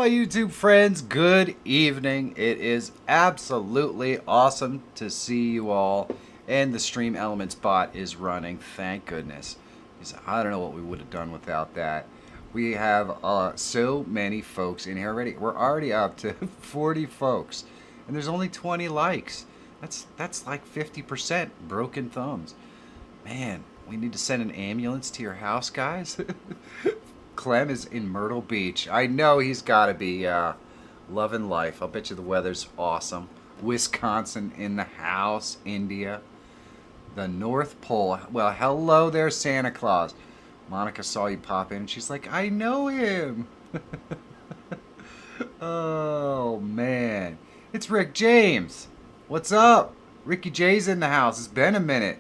my YouTube friends, good evening. It is absolutely awesome to see you all, and the Stream Elements bot is running, thank goodness. Because I don't know what we would have done without that. We have so many folks in here already. We're already up to 40 folks, and there's only 20 likes. That's like 50% broken thumbs. Man, we need to send an ambulance to your house, guys. Clem is in Myrtle Beach. I know he's got to be loving life. I'll bet you the weather's awesome. Wisconsin in the house. India. The North Pole. Well, hello there, Santa Claus. Monica saw you pop in and she's like, I know him. Oh, man. It's Rick James. What's up? Ricky J's in the house. It's been a minute.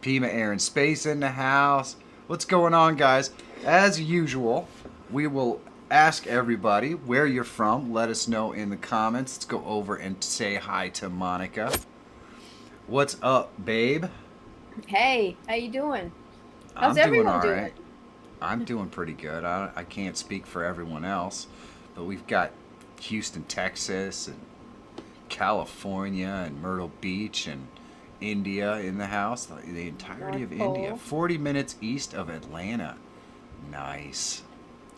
Pima Air and Space in the house. What's going on, guys? As usual, we will ask everybody where you're from. Let us know in the comments. Let's go over and say hi to Monica. What's up, babe? Hey, how you doing? How's I'm doing everyone all doing? right. I'm doing pretty good. I can't speak for everyone else, but we've got Houston, Texas, and California, and Myrtle Beach, and India in the house. The entirety North of Pole. India. 40 minutes east of Atlanta. Nice.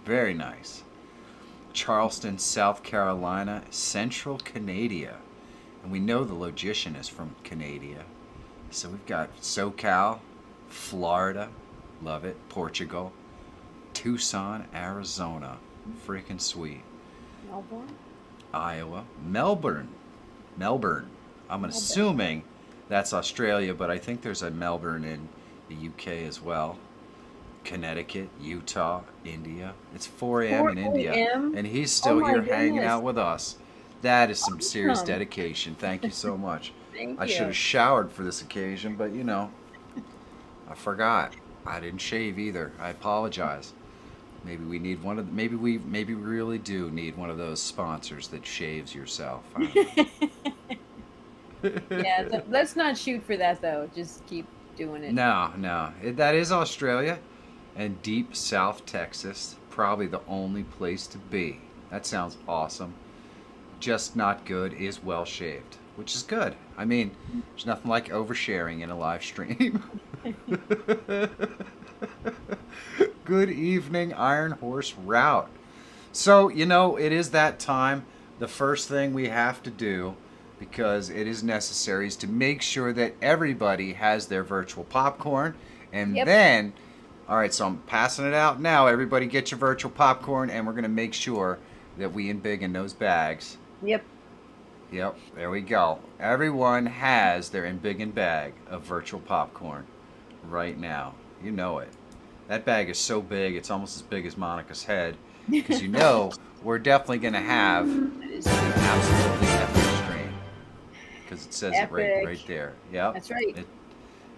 Very nice. Charleston, South Carolina, Central Canada. And we know the logician is from Canada. So we've got SoCal, Florida, love it, Portugal, Tucson, Arizona, freaking sweet. Melbourne? Iowa, Melbourne. I'm assuming that's Australia, but I think there's a Melbourne in the UK as well. Connecticut, Utah, India. It's 4 a.m. in 4 India, a.m.? and he's still my here hanging goodness. out with us. That is some serious Awesome. dedication. Thank you so much. Thank I you. should have showered for this occasion, but you know, I forgot. I didn't shave either. I apologize. Maybe we need one of. Maybe we really do need one of those sponsors that shaves yourself. I don't know. Yeah, let's not shoot for that though. Just keep doing it. No. That is Australia and deep South Texas. Probably the only place to be. That sounds awesome. Just not good is well shaved, which is good. I mean, there's nothing like oversharing in a live stream. Good evening, Iron Horse Route. So, you know, it is that time. The first thing we have to do, because it is necessary, is to make sure that everybody has their virtual popcorn. And Yep. then, all right, so I'm passing it out now. Everybody get your virtual popcorn, and we're going to make sure that we embiggen those bags. Yep. Yep, there we go. Everyone has their embiggen bag of virtual popcorn right now. You know it. That bag is so big, it's almost as big as Monica's head. Because you know, we're definitely going to have That is- an absolutely epic stream. Because it says it Epic. right there. Yep. That's right.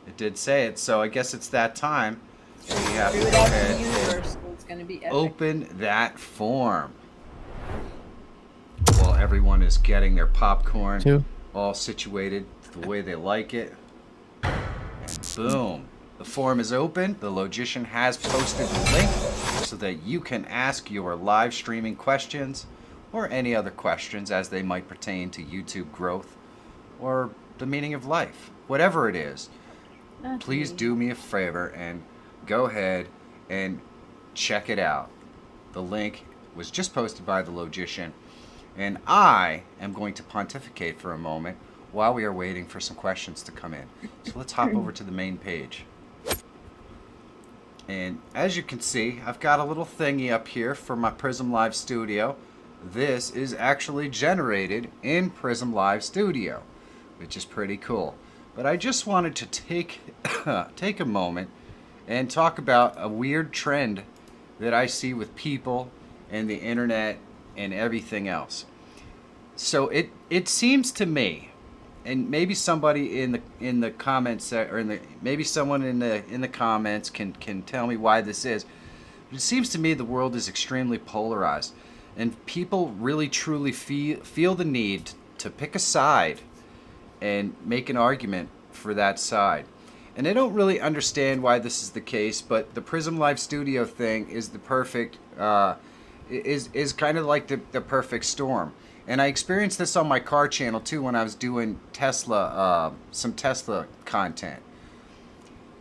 It did say it, so I guess it's that time. We have to Threw it go out to ahead the and universe. So it's gonna be epic. open that form. While everyone is getting their popcorn Two. all situated the way they like it. And boom. The form is open. The logician has posted the link so that you can ask your live streaming questions or any other questions as they might pertain to YouTube growth or the meaning of life. Whatever it is, Not please me. do me a favor and go ahead and check it out. The link was just posted by the logician, and I am going to pontificate for a moment while we are waiting for some questions to come in. So let's hop over to the main page. And as you can see, I've got a little thingy up here for my Prism Live Studio. This is actually generated in Prism Live Studio, which is pretty cool. But I just wanted to take a moment and talk about a weird trend that I see with people and the internet and everything else. So it seems to me, and maybe somebody in the comments or maybe someone in the comments can tell me why this is. It seems to me the world is extremely polarized, and people really truly feel the need to pick a side and make an argument for that side. And I don't really understand why this is the case, but the Prism Live Studio thing is the perfect is kind of like the perfect storm. And I experienced this on my car channel too when I was doing some Tesla content.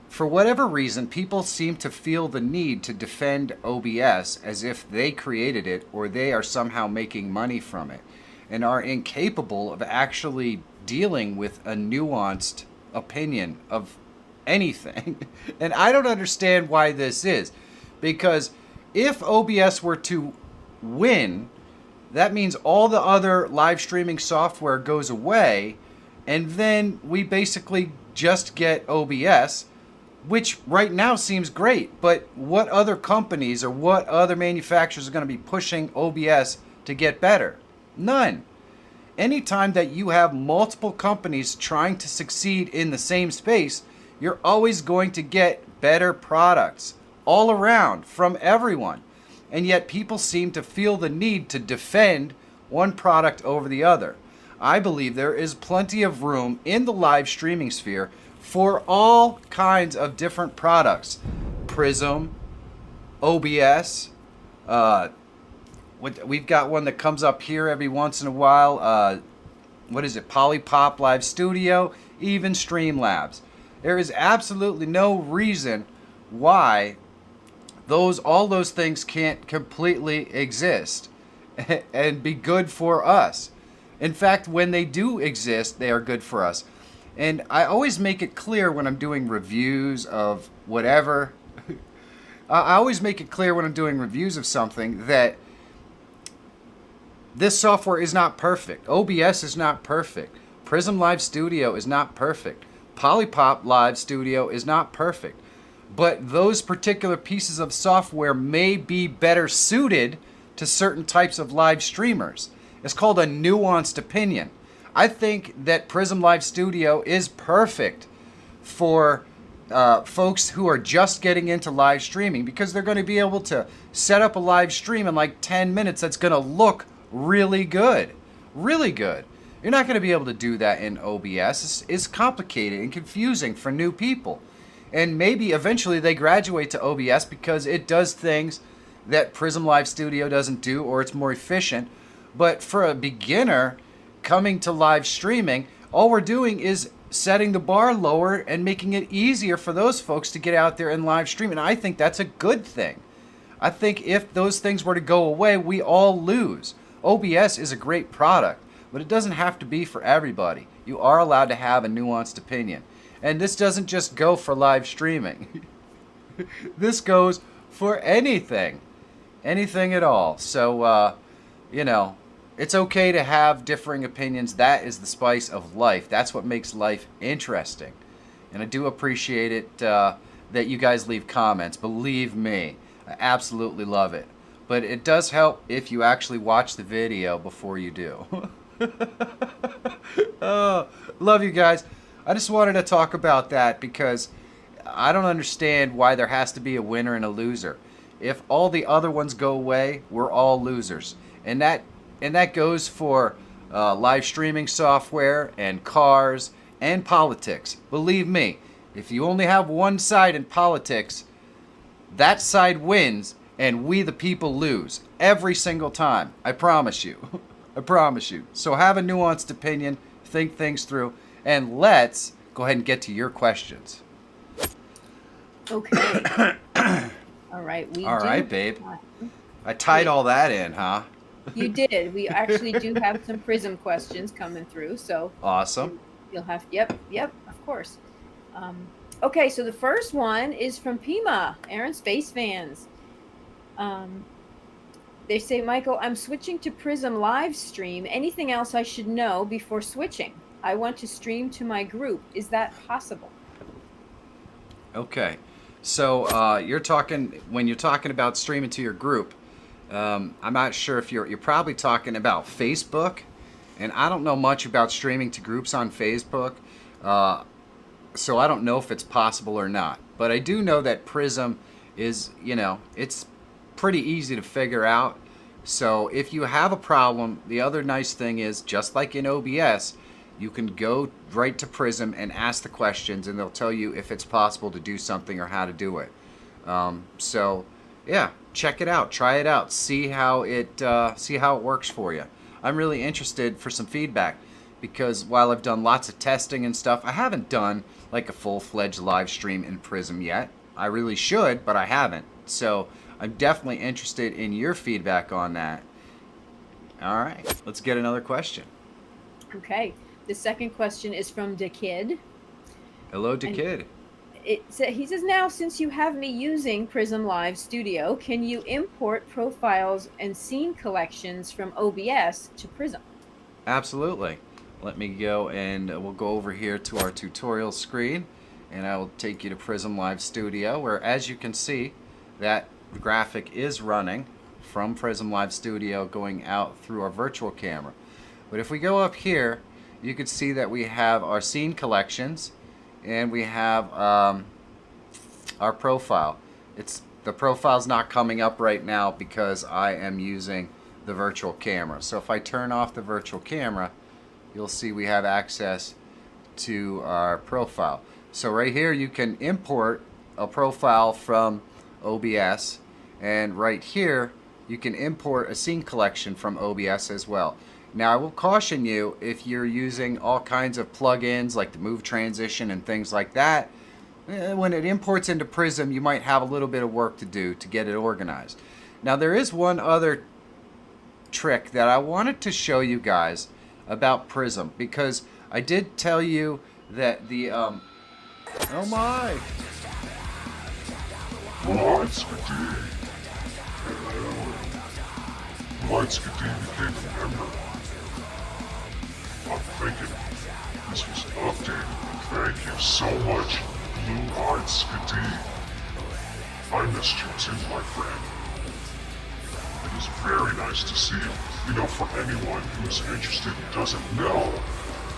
For whatever reason, people seem to feel the need to defend OBS as if they created it or they are somehow making money from it, and are incapable of actually dealing with a nuanced opinion of anything. And I don't understand why this is. Because if OBS were to win, that means all the other live streaming software goes away, and then we basically just get OBS, which right now seems great. But what other companies or what other manufacturers are going to be pushing OBS to get better? None. Anytime that you have multiple companies trying to succeed in the same space, you're always going to get better products all around from everyone. And yet people seem to feel the need to defend one product over the other. I believe there is plenty of room in the live streaming sphere for all kinds of different products. Prism, OBS, we've got one that comes up here every once in a while. What is it? Polypop Live Studio, even Streamlabs. There is absolutely no reason why all those things can't completely exist and be good for us. In fact, when they do exist, they are good for us. And I always make it clear when I'm doing reviews of whatever. I always make it clear when I'm doing reviews of something that this software is not perfect. OBS is not perfect. Prism Live Studio is not perfect. Polypop Live Studio is not perfect. But those particular pieces of software may be better suited to certain types of live streamers. It's called a nuanced opinion. I think that Prism Live Studio is perfect for folks who are just getting into live streaming, because they're going to be able to set up a live stream in like 10 minutes that's going to look really good. Really good. You're not going to be able to do that in OBS. It's complicated and confusing for new people. And maybe eventually they graduate to OBS because it does things that Prism Live Studio doesn't do, or it's more efficient. But for a beginner coming to live streaming, all we're doing is setting the bar lower and making it easier for those folks to get out there and live stream. And I think that's a good thing. I think if those things were to go away, we all lose. OBS is a great product, but it doesn't have to be for everybody. You are allowed to have a nuanced opinion. And this doesn't just go for live streaming. This goes for anything. Anything at all. So, it's okay to have differing opinions. That is the spice of life. That's what makes life interesting. And I do appreciate it that you guys leave comments. Believe me, I absolutely love it. But it does help if you actually watch the video before you do. Oh, love you guys. I just wanted to talk about that because I don't understand why there has to be a winner and a loser. If all the other ones go away, we're all losers. And that goes for live streaming software and cars and politics. Believe me, if you only have one side in politics, that side wins and we the people lose every single time. I promise you. I promise you. So have a nuanced opinion, think things through, and let's go ahead and get to your questions. Okay. All right. All right, babe. I tied all that in, huh? You did. We actually do have some Prism questions coming through, so awesome. You'll have. Yep, of course. Okay, so the first one is from Pima, Aaron Space Fans. They say, Michael, I'm switching to Prism live stream. Anything else I should know before switching? I want to stream to my group. Is that possible? Okay, so when you're talking about streaming to your group, I'm not sure if you're probably talking about Facebook, and I don't know much about streaming to groups on Facebook, so I don't know if it's possible or not. But I do know that Prism is, it's pretty easy to figure out. So if you have a problem, the other nice thing is, just like in OBS, you can go right to Prism and ask the questions, and they'll tell you if it's possible to do something or how to do it. So, yeah, check it out, try it out, see how it works for you. I'm really interested for some feedback because while I've done lots of testing and stuff, I haven't done like a full-fledged live stream in Prism yet. I really should, but I haven't. So I'm definitely interested in your feedback on that. All right, let's get another question. Okay. The second question is from the kid. Hello, Kid. He says, now since you have me using Prism Live Studio, can you import profiles and scene collections from OBS to Prism? Absolutely. Let me go and we'll go over here to our tutorial screen and I will take you to Prism Live Studio where, as you can see, that graphic is running from Prism Live Studio going out through our virtual camera. But if we go up here, you can see that we have our scene collections and we have our profile. The profile's not coming up right now because I am using the virtual camera. So if I turn off the virtual camera, you'll see we have access to our profile. So right here you can import a profile from OBS, and right here you can import a scene collection from OBS as well. Now I will caution you, if you're using all kinds of plugins like the Move Transition and things like that, when it imports into Prism you might have a little bit of work to do to get it organized. Now there is one other trick that I wanted to show you guys about Prism, because I did tell you that the oh my! Lightscadee. Lightscadee became a member. I'm thinking this was updated. Thank you so much, Blue-Eyed Skadee. I missed you too, my friend. It is very nice to see you. You know, for anyone who is interested and doesn't know,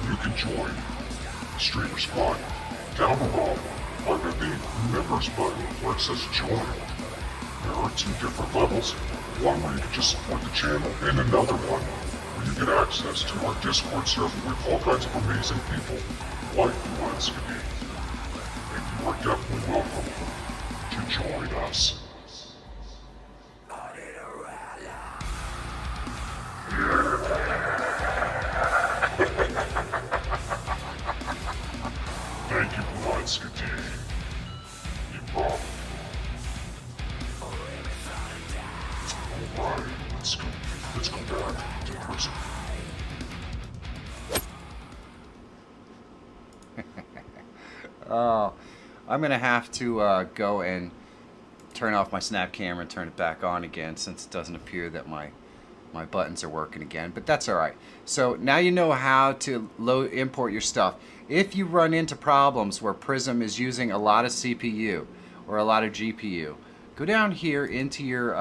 you can join the Streamer Squad down below under the members button where it says join. There are 2 different levels. One where you can just support the channel, and another one where you get access to our Discord server with all kinds of amazing people like Blue-Eyed Skadee. And you are definitely welcome to join us. Thank you, Blue-Eyed Skadee. You rock. Alright, let's go back to prison. Oh, I'm gonna have to go and turn off my snap camera and turn it back on again, since it doesn't appear that my buttons are working again, but that's alright. So now you know how to import your stuff. If you run into problems where Prism is using a lot of CPU or a lot of GPU, go down here into your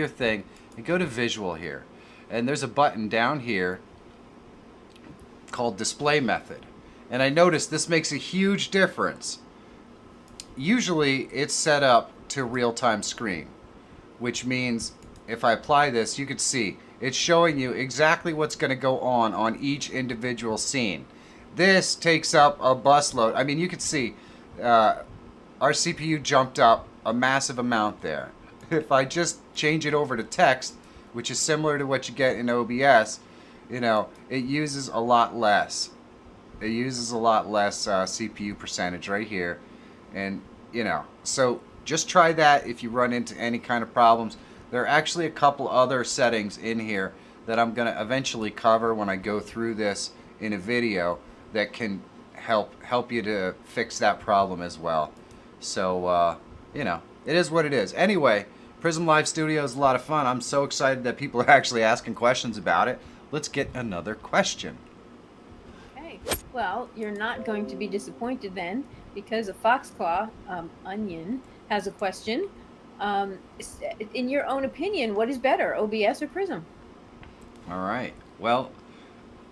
thing and go to Visual here, and there's a button down here called Display Method, and I noticed this makes a huge difference. Usually it's set up to real-time screen, which means if I apply this, you can see it's showing you exactly what's going to go on each individual scene. This takes up a busload. I mean, you can see our CPU jumped up a massive amount there. If I just change it over to text, which is similar to what you get in OBS, you know, it uses a lot less. It uses a lot less CPU percentage right here. And, you know, so just try that if you run into any kind of problems. There are actually a couple other settings in here that I'm going to eventually cover when I go through this in a video that can help you to fix that problem as well. So, you know, it is what it is. Anyway, Prism Live Studio is a lot of fun. I'm so excited that people are actually asking questions about it. Let's get another question. Okay. Well, you're not going to be disappointed then, because a Foxclaw, Onion, has a question. In your own opinion, what is better, OBS or Prism? All right. Well,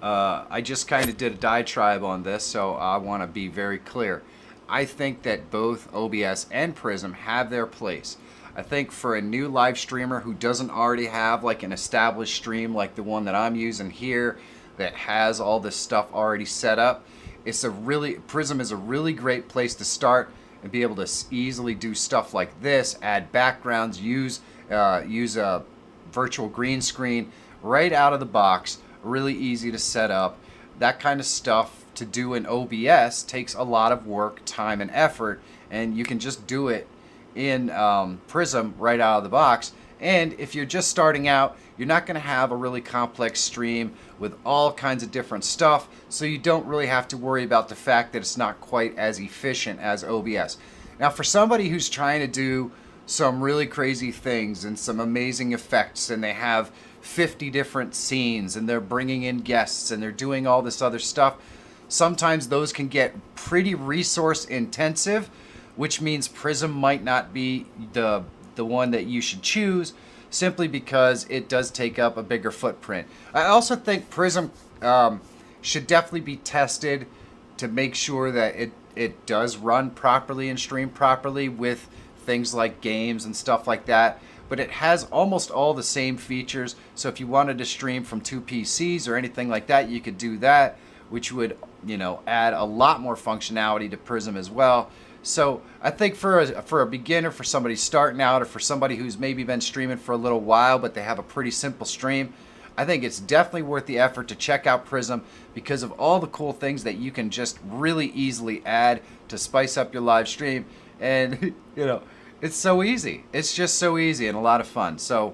I just kind of did a diatribe on this, so I want to be very clear. I think that both OBS and Prism have their place. I think for a new live streamer who doesn't already have like an established stream like the one that I'm using here that has all this stuff already set up, Prism is a really great place to start and be able to easily do stuff like this, add backgrounds, use a virtual green screen right out of the box. Really easy to set up. That kind of stuff to do in OBS takes a lot of work, time, and effort, and you can just do it in Prism right out of the box. And if you're just starting out, you're not going to have a really complex stream with all kinds of different stuff, so you don't really have to worry about the fact that it's not quite as efficient as OBS. Now, for somebody who's trying to do some really crazy things and some amazing effects, and they have 50 different scenes, and they're bringing in guests, and they're doing all this other stuff, sometimes those can get pretty resource intensive, which means Prism might not be the one that you should choose, simply because it does take up a bigger footprint. I also think Prism should definitely be tested to make sure that it does run properly and stream properly with things like games and stuff like that. But it has almost all the same features, so if you wanted to stream from 2 PCs or anything like that, you could do that, which would, add a lot more functionality to Prism as well. So I think for a beginner, for somebody starting out, or for somebody who's maybe been streaming for a little while but they have a pretty simple stream, I think it's definitely worth the effort to check out Prism because of all the cool things that you can just really easily add to spice up your live stream. And it's so easy. It's just so easy and a lot of fun. So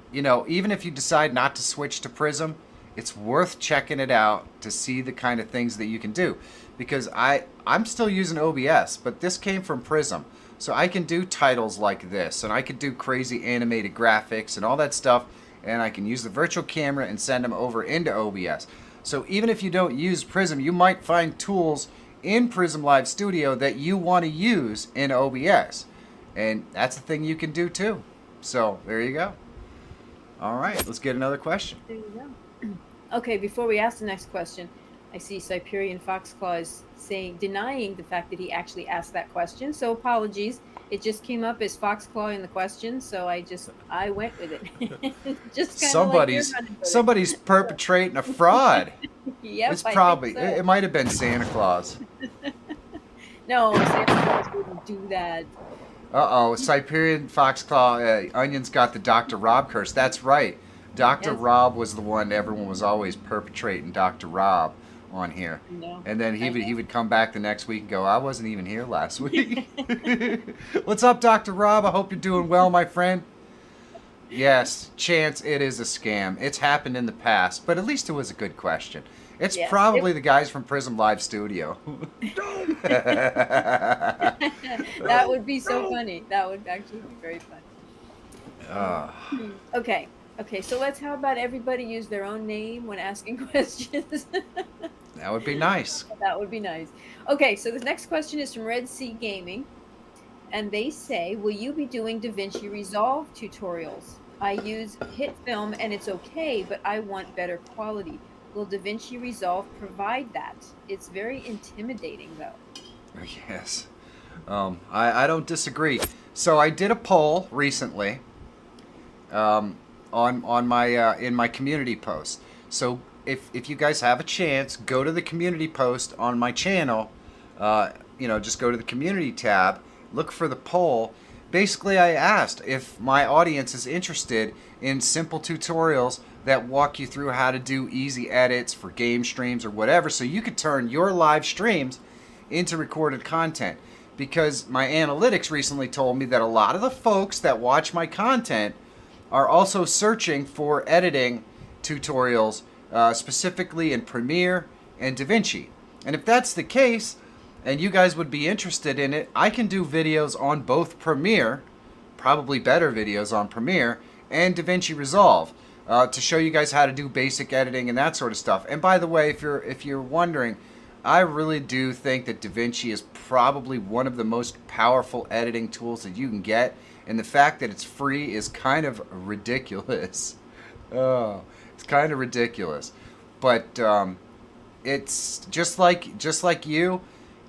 even if you decide not to switch to Prism, it's worth checking it out to see the kind of things that you can do. Because I'm still using OBS, but this came from Prism. So I can do titles like this, and I can do crazy animated graphics and all that stuff, and I can use the virtual camera and send them over into OBS. So even if you don't use Prism, you might find tools in Prism Live Studio that you want to use in OBS. And that's a thing you can do too. So there you go. All right, let's get another question. There you go. Okay, before we ask the next question, I see Cyprian Foxclaw is denying the fact that he actually asked that question. So apologies. It just came up as Foxclaw in the question, so I went with it. Just somebody's perpetrating a fraud. Yep, it's probably I think so. It might have been Santa Claus. No, Santa Claus wouldn't do that. Uh-oh, Cyprian Foxclaw, Onion's got the Dr. Rob curse. That's right. Dr. Yes. Rob was the one everyone was always perpetrating Dr. Rob on here. No. And then he would come back the next week and go, I wasn't even here last week. What's up, Dr. Rob? I hope you're doing well, my friend. Yes, Chance, it is a scam. It's happened in the past, but at least it was a good question. It's Yes, probably the guys from Prism Live Studio. That would be so funny. That would actually be very funny. Okay, so how about everybody use their own name when asking questions? That would be nice. That would be nice. Okay, so the next question is from Red Sea Gaming. And they say, will you be doing DaVinci Resolve tutorials? I use HitFilm and it's okay, but I want better quality. Will DaVinci Resolve provide that? It's very intimidating, though. Yes. I don't disagree. So I did a poll recently on my in my community post. So if you guys have a chance, go to the community post on my channel. Just go to the community tab, look for the poll. Basically, I asked if my audience is interested in simple tutorials that walk you through how to do easy edits for game streams or whatever, so you could turn your live streams into recorded content. Because my analytics recently told me that a lot of the folks that watch my content are also searching for editing tutorials, specifically in Premiere and DaVinci. And if that's the case, and you guys would be interested in it, I can do videos on both Premiere, probably better videos on Premiere, and DaVinci Resolve to show you guys how to do basic editing and that sort of stuff. And by the way, if you're wondering, I really do think that DaVinci is probably one of the most powerful editing tools that you can get, and the fact that it's free is kind of ridiculous. Oh, it's kind of ridiculous. But it's just like you.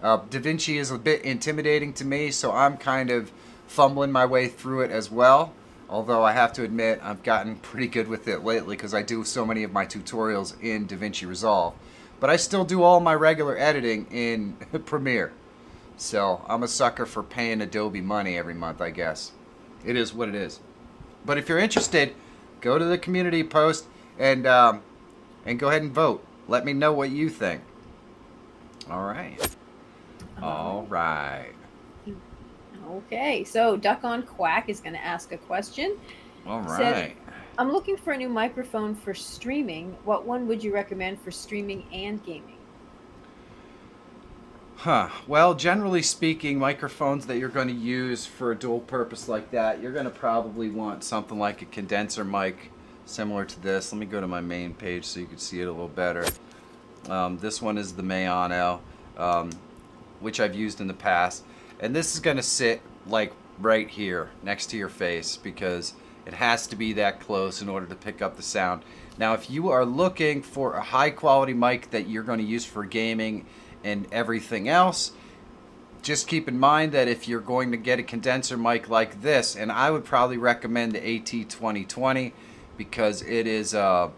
DaVinci is a bit intimidating to me, so I'm kind of fumbling my way through it as well. Although I have to admit, I've gotten pretty good with it lately because I do so many of my tutorials in DaVinci Resolve. But I still do all my regular editing in Premiere. So I'm a sucker for paying Adobe money every month, I guess. It is what it is. But if you're interested, go to the community post and go ahead and vote. Let me know what you think. All right. All right. Okay, so Duck on Quack is going to ask a question. All Says, right. I'm looking for a new microphone for streaming. What one would you recommend for streaming and gaming? Huh. Well, generally speaking, microphones that you're going to use for a dual purpose like that, you're going to probably want something like a condenser mic similar to this. Let me go to my main page so you can see it a little better. This one is the Mayano, which I've used in the past. And this is going to sit like right here next to your face because it has to be that close in order to pick up the sound. Now, if you are looking for a high quality mic that you're going to use for gaming and everything else, just keep in mind that if you're going to get a condenser mic like this, and I would probably recommend the AT2020 because it is, man,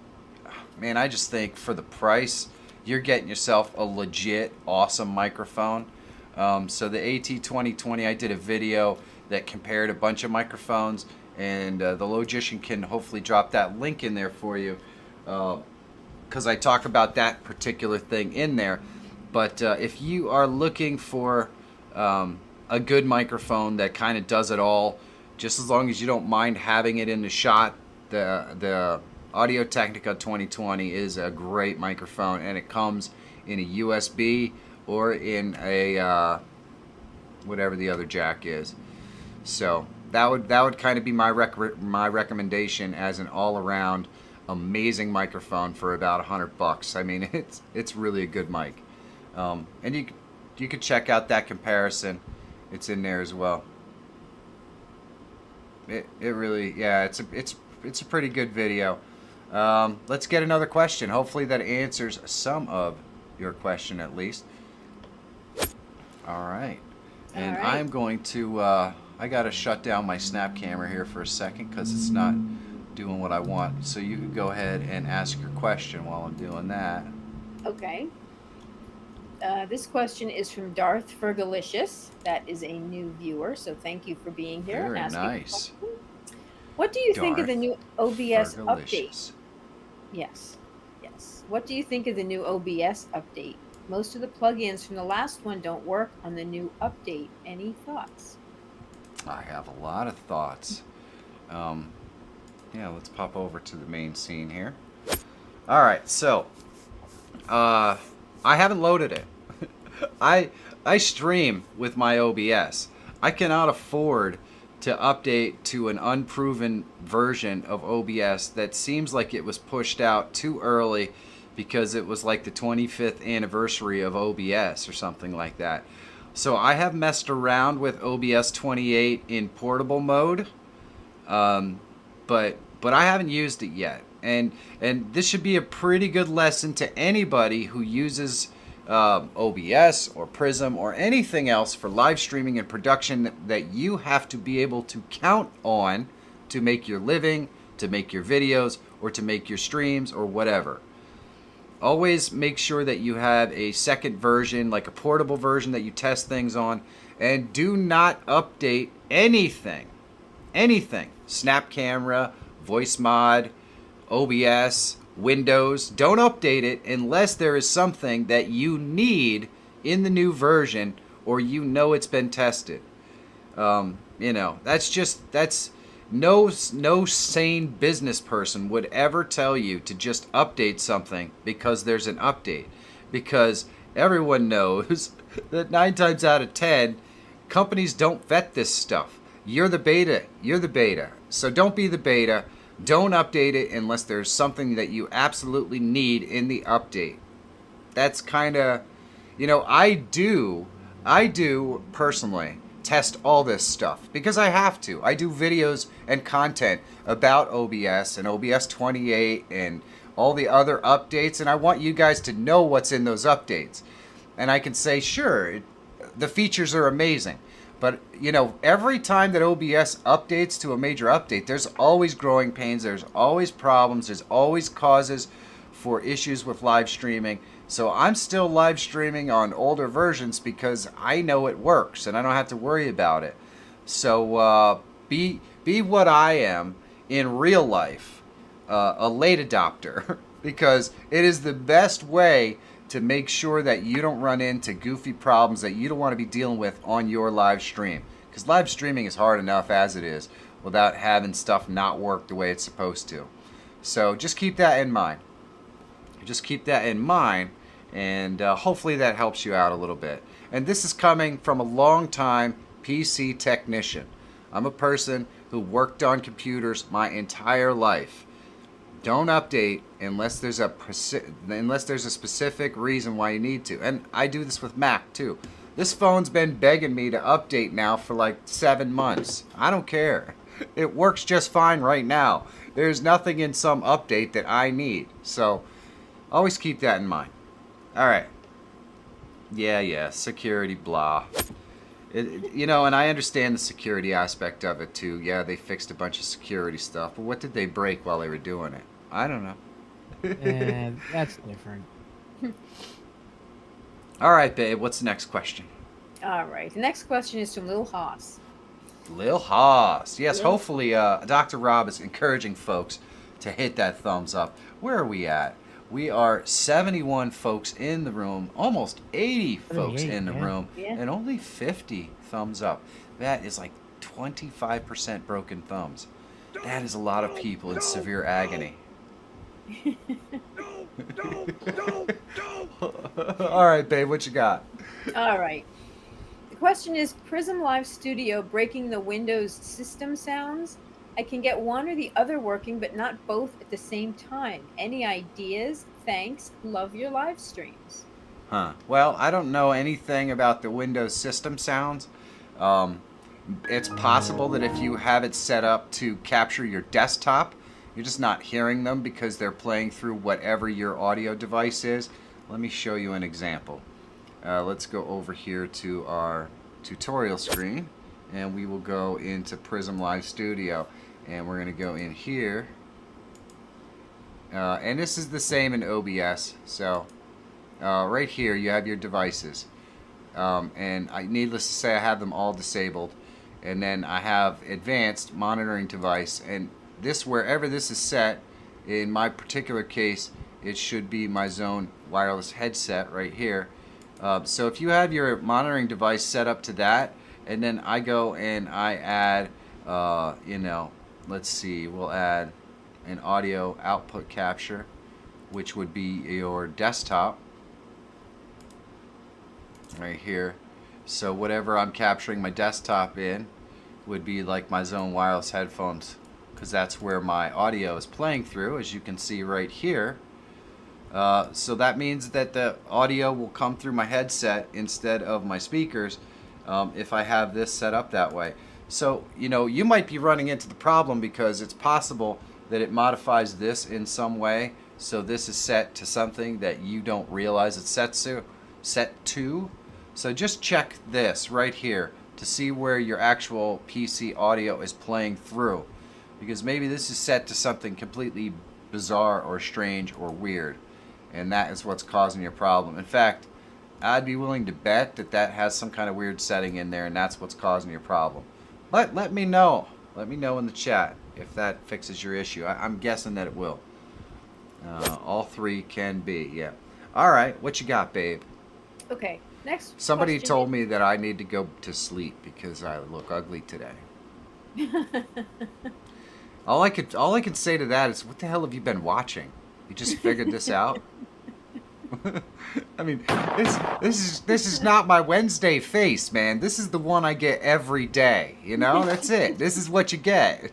I just think for the price, you're getting yourself a legit awesome microphone. So the AT2020, I did a video that compared a bunch of microphones, and the Logician can hopefully drop that link in there for you because I talk about that particular thing in there. But if you are looking for a good microphone that kind of does it all, just as long as you don't mind having it in the shot, the Audio-Technica 2020 is a great microphone, and it comes in a USB or in a whatever the other jack is. So that would kind of be my recommendation as an all-around amazing microphone for about $100. I mean, it's really a good mic. And you could check out that comparison. It's in there as well. It really, yeah, it's a pretty good video. Let's get another question. Hopefully that answers some of your question at least. All right. And All right. I'm going to, I got to shut down my snap camera here for a second because it's not doing what I want. So you can go ahead and ask your question while I'm doing that. Okay. This question is from Darth Fergalicious. That is a new viewer, so thank you for being here. Very and asking a nice. question. What do you think of the new OBS update? Fergalicious. Yes. What do you think of the new OBS update? Most of the plugins from the last one don't work on the new update. Any thoughts? I have a lot of thoughts. Yeah, let's pop over to the main scene here. All right, so I haven't loaded it. I stream with my OBS. I cannot afford to update to an unproven version of OBS that seems like it was pushed out too early because it was like the 25th anniversary of OBS or something like that. So I have messed around with OBS 28 in portable mode, but I haven't used it yet. And this should be a pretty good lesson to anybody who uses OBS or Prism or anything else for live streaming and production that you have to be able to count on to make your living, to make your videos, or to make your streams or whatever. Always make sure that you have a second version, like a portable version that you test things on, and do not update anything. Snap camera, voice mod, OBS, Windows. Don't update it unless there is something that you need in the new version or you know it's been tested. That's no sane business person would ever tell you to just update something because there's an update. Because everyone knows that 9 times out of 10, companies don't vet this stuff. You're the beta. So don't be the beta. Don't update it unless there's something that you absolutely need in the update. That's kind of, I do personally test all this stuff because I have to. I do videos and content about OBS and OBS 28 and all the other updates, and I want you guys to know what's in those updates. And I can say, sure, the features are amazing. But, every time that OBS updates to a major update, there's always growing pains, there's always problems, there's always causes for issues with live streaming. So I'm still live streaming on older versions because I know it works and I don't have to worry about it. So be what I am in real life, a late adopter, because it is the best way to make sure that you don't run into goofy problems that you don't want to be dealing with on your live stream. Because live streaming is hard enough as it is without having stuff not work the way it's supposed to. So just keep that in mind. Just keep that in mind, and hopefully that helps you out a little bit. And this is coming from a long-time PC technician. I'm a person who worked on computers my entire life. Don't update unless there's a specific reason why you need to. And I do this with Mac too. This phone's been begging me to update now for like 7 months. I don't care. It works just fine right now. There's nothing in some update that I need. So always keep that in mind. All right. Yeah, security, blah. And I understand the security aspect of it too. Yeah, they fixed a bunch of security stuff, but what did they break while they were doing it? I don't know. That's different. All right, babe, what's the next question? All right. The next question is from Lil Haas. Lil Haas. Yes, Lil- hopefully Dr. Rob is encouraging folks to hit that thumbs up. Where are we at? We are 71 folks in the room, almost 80 folks 78, in the yeah. room, Yeah. and only 50 thumbs up. That is like 25% broken thumbs. That is a lot of people in severe agony. All right, babe, what you got? All right. The question is Prism Live Studio breaking the Windows system sounds? I can get one or the other working, but not both at the same time. Any ideas? Thanks. Love your live streams. Huh. Well, I don't know anything about the Windows system sounds. It's possible that if you have it set up to capture your desktop, you're just not hearing them because they're playing through whatever your audio device is. Let me show you an example. Let's go over here to our tutorial screen, and we will go into Prism Live Studio. And we're going to go in here. And this is the same in OBS. So right here you have your devices. And needless to say, I have them all disabled. And then I have advanced monitoring device. And this, wherever this is set, in my particular case, it should be my Zone wireless headset right here. So if you have your monitoring device set up to that, and then I go and I add, let's see, we'll add an audio output capture, which would be your desktop right here. So whatever I'm capturing my desktop in would be like my Zone wireless headphones, because that's where my audio is playing through, as you can see right here. So that means that the audio will come through my headset instead of my speakers if I have this set up that way. So, you might be running into the problem because it's possible that it modifies this in some way. So this is set to something that you don't realize it's set to. So just check this right here to see where your actual PC audio is playing through. Because maybe this is set to something completely bizarre or strange or weird. And that is what's causing your problem. In fact, I'd be willing to bet that that has some kind of weird setting in there and that's what's causing your problem. But let me know. Let me know in the chat if that fixes your issue. I'm guessing that it will. All three can be, yeah. All right, what you got, babe? Okay. Next. Somebody question told me that I need to go to sleep because I look ugly today. All I can say to that is, what the hell have you been watching? You just figured this out? I mean, this is not my Wednesday face, man. This is the one I get every day. That's it. This is what you get.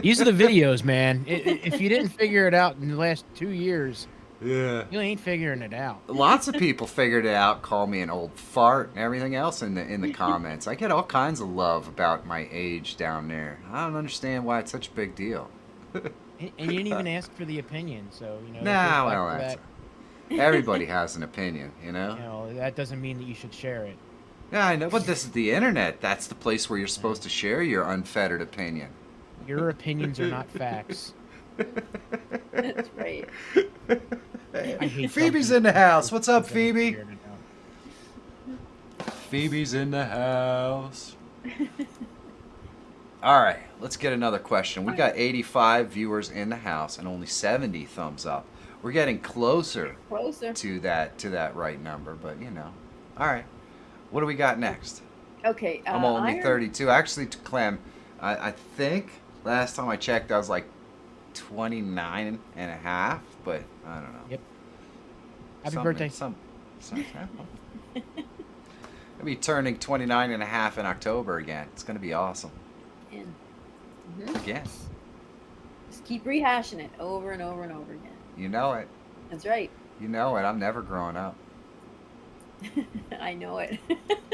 These are the videos, man. If you didn't figure it out in the last 2 years, Yeah. you ain't figuring it out. Lots of people figured it out, call me an old fart and everything else in the comments. I get all kinds of love about my age down there. I don't understand why it's such a big deal. And you didn't even ask for the opinion, so Nah, it goes back well, to that's everybody has an opinion, that doesn't mean that you should share it. Yeah, I know, but this is the internet. That's the place where you're supposed to share your unfettered opinion. Your opinions are not facts. That's right. I hate Phoebe's dumb in the people. house. What's up, I'm Phoebe? scared to death. Phoebe's in the house. All right, let's get another question. We got 85 viewers in the house and only 70 thumbs up. We're getting closer Closer. to that right number, but you know. All right, what do we got next? Okay. I'm only Iron- 32. Actually, Clem, I think last time I checked, I was like 29 and a half, but I don't know. Yep. Happy Something- birthday. Some, I'll be turning 29 and a half in October again. It's going to be awesome. And, mhm. Again. Just keep rehashing it over and over and over again. You know it. That's right. You know it. I'm never growing up. I know it.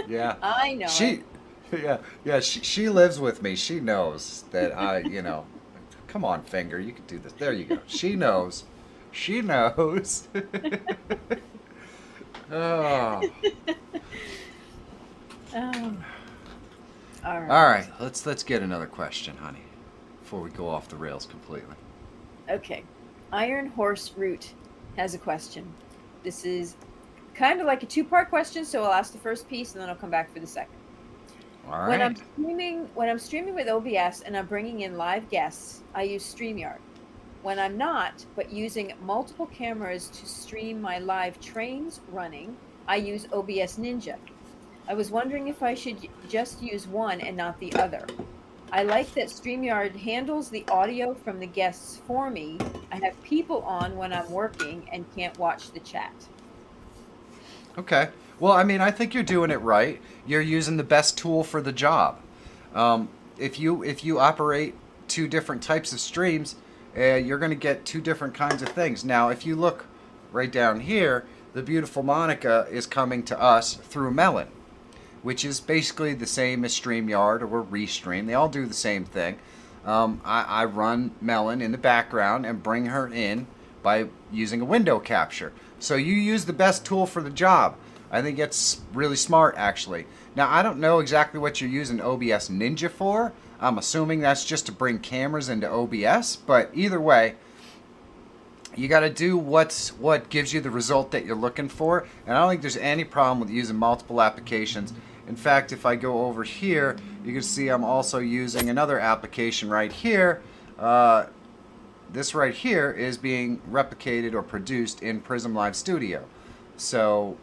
Yeah. I know She, it. yeah. She lives with me. She knows that come on, finger. You can do this. There you go. She knows. She knows. Oh. Oh. All right. All right. Let's get another question, honey, before we go off the rails completely. Okay. Iron Horse Root has a question. This is kind of like a two-part question, so I'll ask the first piece and then I'll come back for the second. All When I'm right. streaming with OBS and I'm bringing in live guests, I use StreamYard. When I'm not, but using multiple cameras to stream my live trains running, I use OBS Ninja. I was wondering if I should just use one and not the other. I like that StreamYard handles the audio from the guests for me. I have people on when I'm working and can't watch the chat. Okay. Well, I mean, I think you're doing it right. You're using the best tool for the job. If you operate two different types of streams, you're going to get two different kinds of things. Now, if you look right down here, the beautiful Monica is coming to us through Melon, which is basically the same as StreamYard or Restream. They all do the same thing. I run Melon in the background and bring her in by using a window capture. So you use the best tool for the job. I think it's really smart, actually. Now, I don't know exactly what you're using OBS Ninja for. I'm assuming that's just to bring cameras into OBS, but either way, you got to do what gives you the result that you're looking for. And I don't think there's any problem with using multiple applications. In fact, if I go over here, you can see I'm also using another application right here. This right here is being replicated or produced in Prism Live Studio. So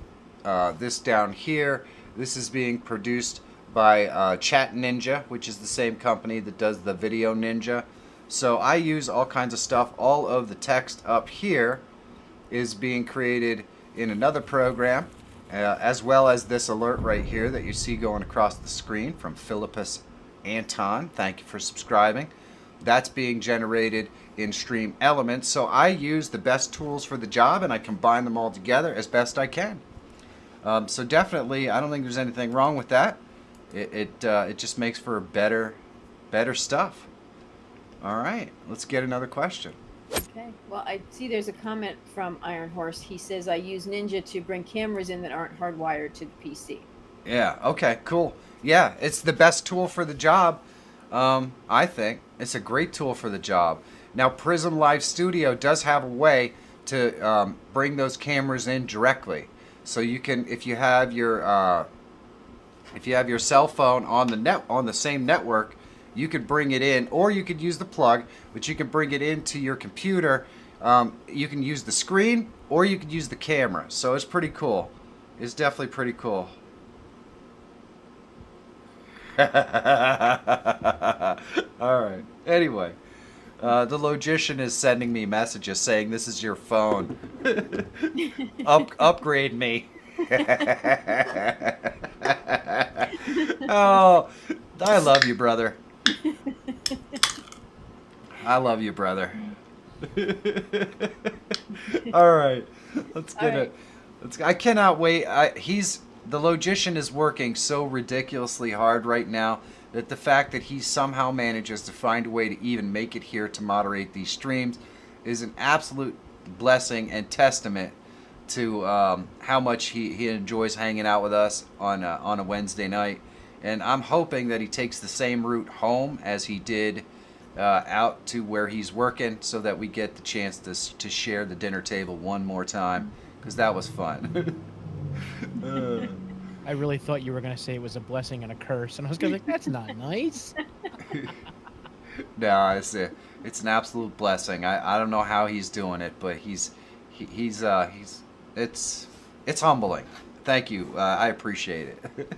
this down here, this is being produced by Chat Ninja, which is the same company that does the Video Ninja. So I use all kinds of stuff. All of the text up here is being created in another program, as well as this alert right here that you see going across the screen from Philippus Anton. Thank you for subscribing. That's being generated in Stream Elements. So I use the best tools for the job and I combine them all together as best I can. So definitely, I don't think there's anything wrong with that. It just makes for better stuff. All right, let's get another question. Okay. Well, I see there's a comment from Iron Horse. He says, I use Ninja to bring cameras in that aren't hardwired to the PC. Yeah, okay, cool. Yeah, it's the best tool for the job, I think. It's a great tool for the job. Now, Prism Live Studio does have a way to bring those cameras in directly. So you can, if you have your cell phone on the same network, you could bring it in, or you could use the plug, but you can bring it into your computer. You can use the screen, or you could use the camera. So it's pretty cool. It's definitely pretty cool. All right. Anyway, the logician is sending me messages saying this is your phone. Upgrade me. Oh, I love you, brother. I love you, brother. All right. Let's get it. I cannot wait. The logician is working so ridiculously hard right now that the fact that he somehow manages to find a way to even make it here to moderate these streams is an absolute blessing and testament to how much he enjoys hanging out with us on a Wednesday night. And I'm hoping that he takes the same route home as he did out to where he's working so that we get the chance to share the dinner table one more time, because that was fun. I really thought you were going to say it was a blessing and a curse, and I was going to be like, that's not nice. No, it's an absolute blessing. I don't know how he's doing it, but he's it's humbling. Thank you. I appreciate it.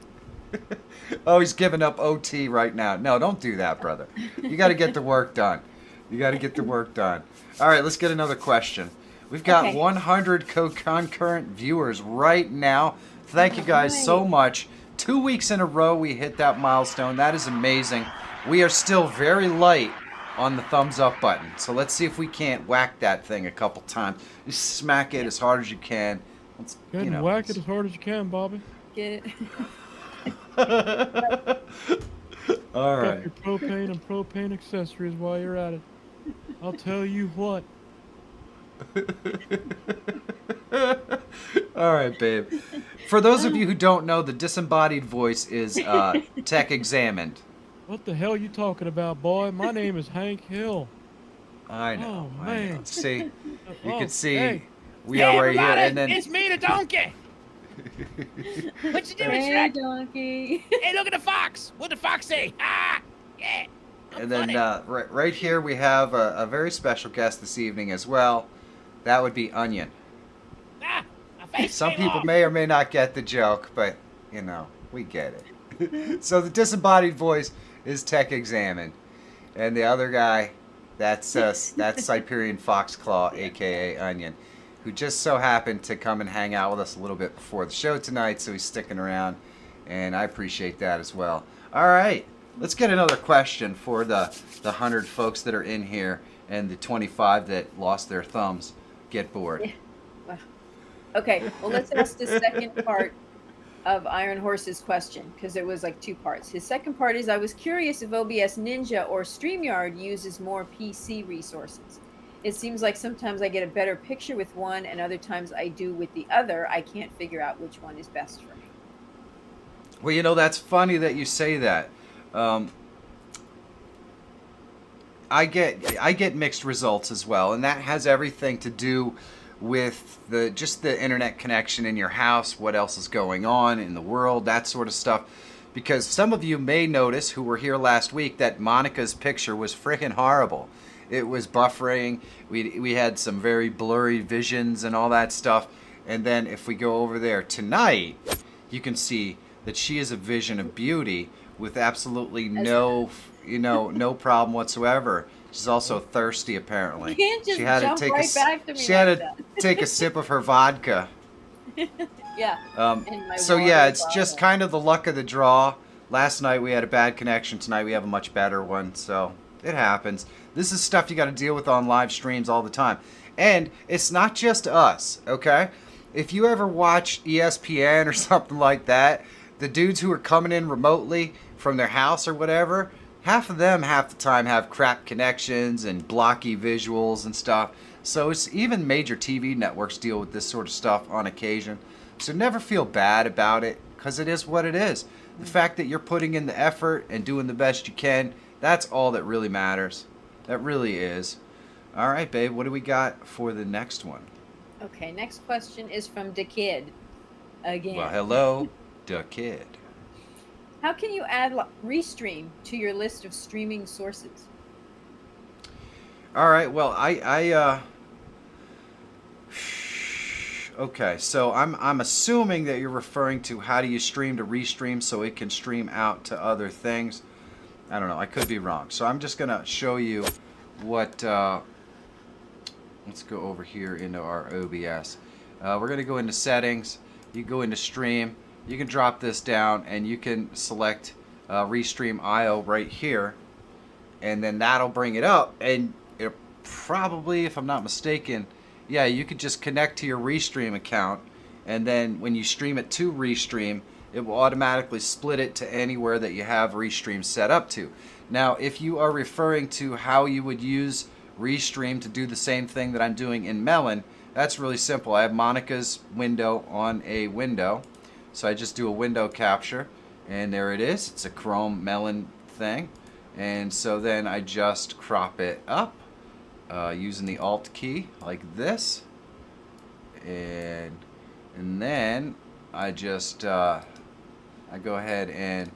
Oh, he's giving up OT right now. No, don't do that, brother. You got to get the work done. You got to get the work done. All right, let's get another question. We've got Okay. 100 concurrent viewers right now. Thank you guys so much. 2 weeks in a row we hit that milestone. That is amazing. We are still very light on the thumbs up button. So let's see if we can't whack that thing a couple times. Just smack it as hard as you can. Let's, Whack it as hard as you can, Bobby. Get it? All Get right. your propane and propane accessories while you're at it. I'll tell you what. All right, babe. For those of you who don't know, the disembodied voice is Tech Examined. What the hell you talking about, boy? My name is Hank Hill. I know. Oh, I know. man. See, you Oh, can see hey. we Hey, are right here, everybody, and then it's me, the donkey. What you doing, Hey, Shrek? donkey. Hey, look at the fox. What'd the fox say? Ah, yeah. I'm and then funny. right here we have a very special guest this evening as well. That would be Onion. Ah, my face Some came people off. may or may not get the joke, but we get it. So the disembodied voice is Tech Examined, and the other guy, that's Siberian Foxclaw, aka Onion, who just so happened to come and hang out with us a little bit before the show tonight, so he's sticking around, and I appreciate that as well. All right, let's get another question for the 100 folks that are in here and the 25 that lost their thumbs. Get bored. Yeah. Wow. Okay, well, let's ask the second part of Iron Horse's question, because it was like two parts. His second part is, I was curious if OBS Ninja or StreamYard uses more PC resources. It seems like sometimes I get a better picture with one, and other times I do with the other. I can't figure out which one is best for me. Well, that's funny that you say that. I get mixed results as well, and that has everything to do with the internet connection in your house, what else is going on in the world, that sort of stuff. Because some of you may notice, who were here last week, that Monica's picture was freaking horrible. It was buffering. We had some very blurry visions and all that stuff. And then if we go over there tonight, you can see that she is a vision of beauty with absolutely no problem whatsoever. She's also thirsty, apparently. You can't just She had to jump take right back to me She had like to that. take a sip of her vodka. Yeah. And my So water yeah, it's just bottle. kind of the luck of the draw. Last night we had a bad connection. Tonight we have a much better one. So it happens. This is stuff you got to deal with on live streams all the time. And it's not just us, okay? If you ever watch ESPN or something like that, the dudes who are coming in remotely from their house or whatever, half of them half the time have crap connections and blocky visuals and stuff. So it's even major TV networks deal with this sort of stuff on occasion. So never feel bad about it, because it is what it is. The fact that you're putting in the effort and doing the best you can, that's all that really matters. That really is. All right, babe, what do we got for the next one? Okay, next question is from the kid. Again. Well, hello, the kid. How can you add Restream to your list of streaming sources? All right, well, okay, so I'm assuming that you're referring to how do you stream to Restream so it can stream out to other things. I don't know, I could be wrong. So I'm just gonna show you what. Let's go over here into our OBS. We're gonna go into settings. You go into stream. You can drop this down and you can select Restream IO right here, and then that'll bring it up. And it probably, if I'm not mistaken, yeah, you could just connect to your Restream account, and then when you stream it to Restream, it will automatically split it to anywhere that you have Restream set up to. Now, if you are referring to how you would use Restream to do the same thing that I'm doing in Melon, that's really simple. I have Monica's window on a window, so I just do a window capture, and there it is. It's a Chrome Melon thing. And so then I just crop it up using the Alt key like this. And then I just I go ahead and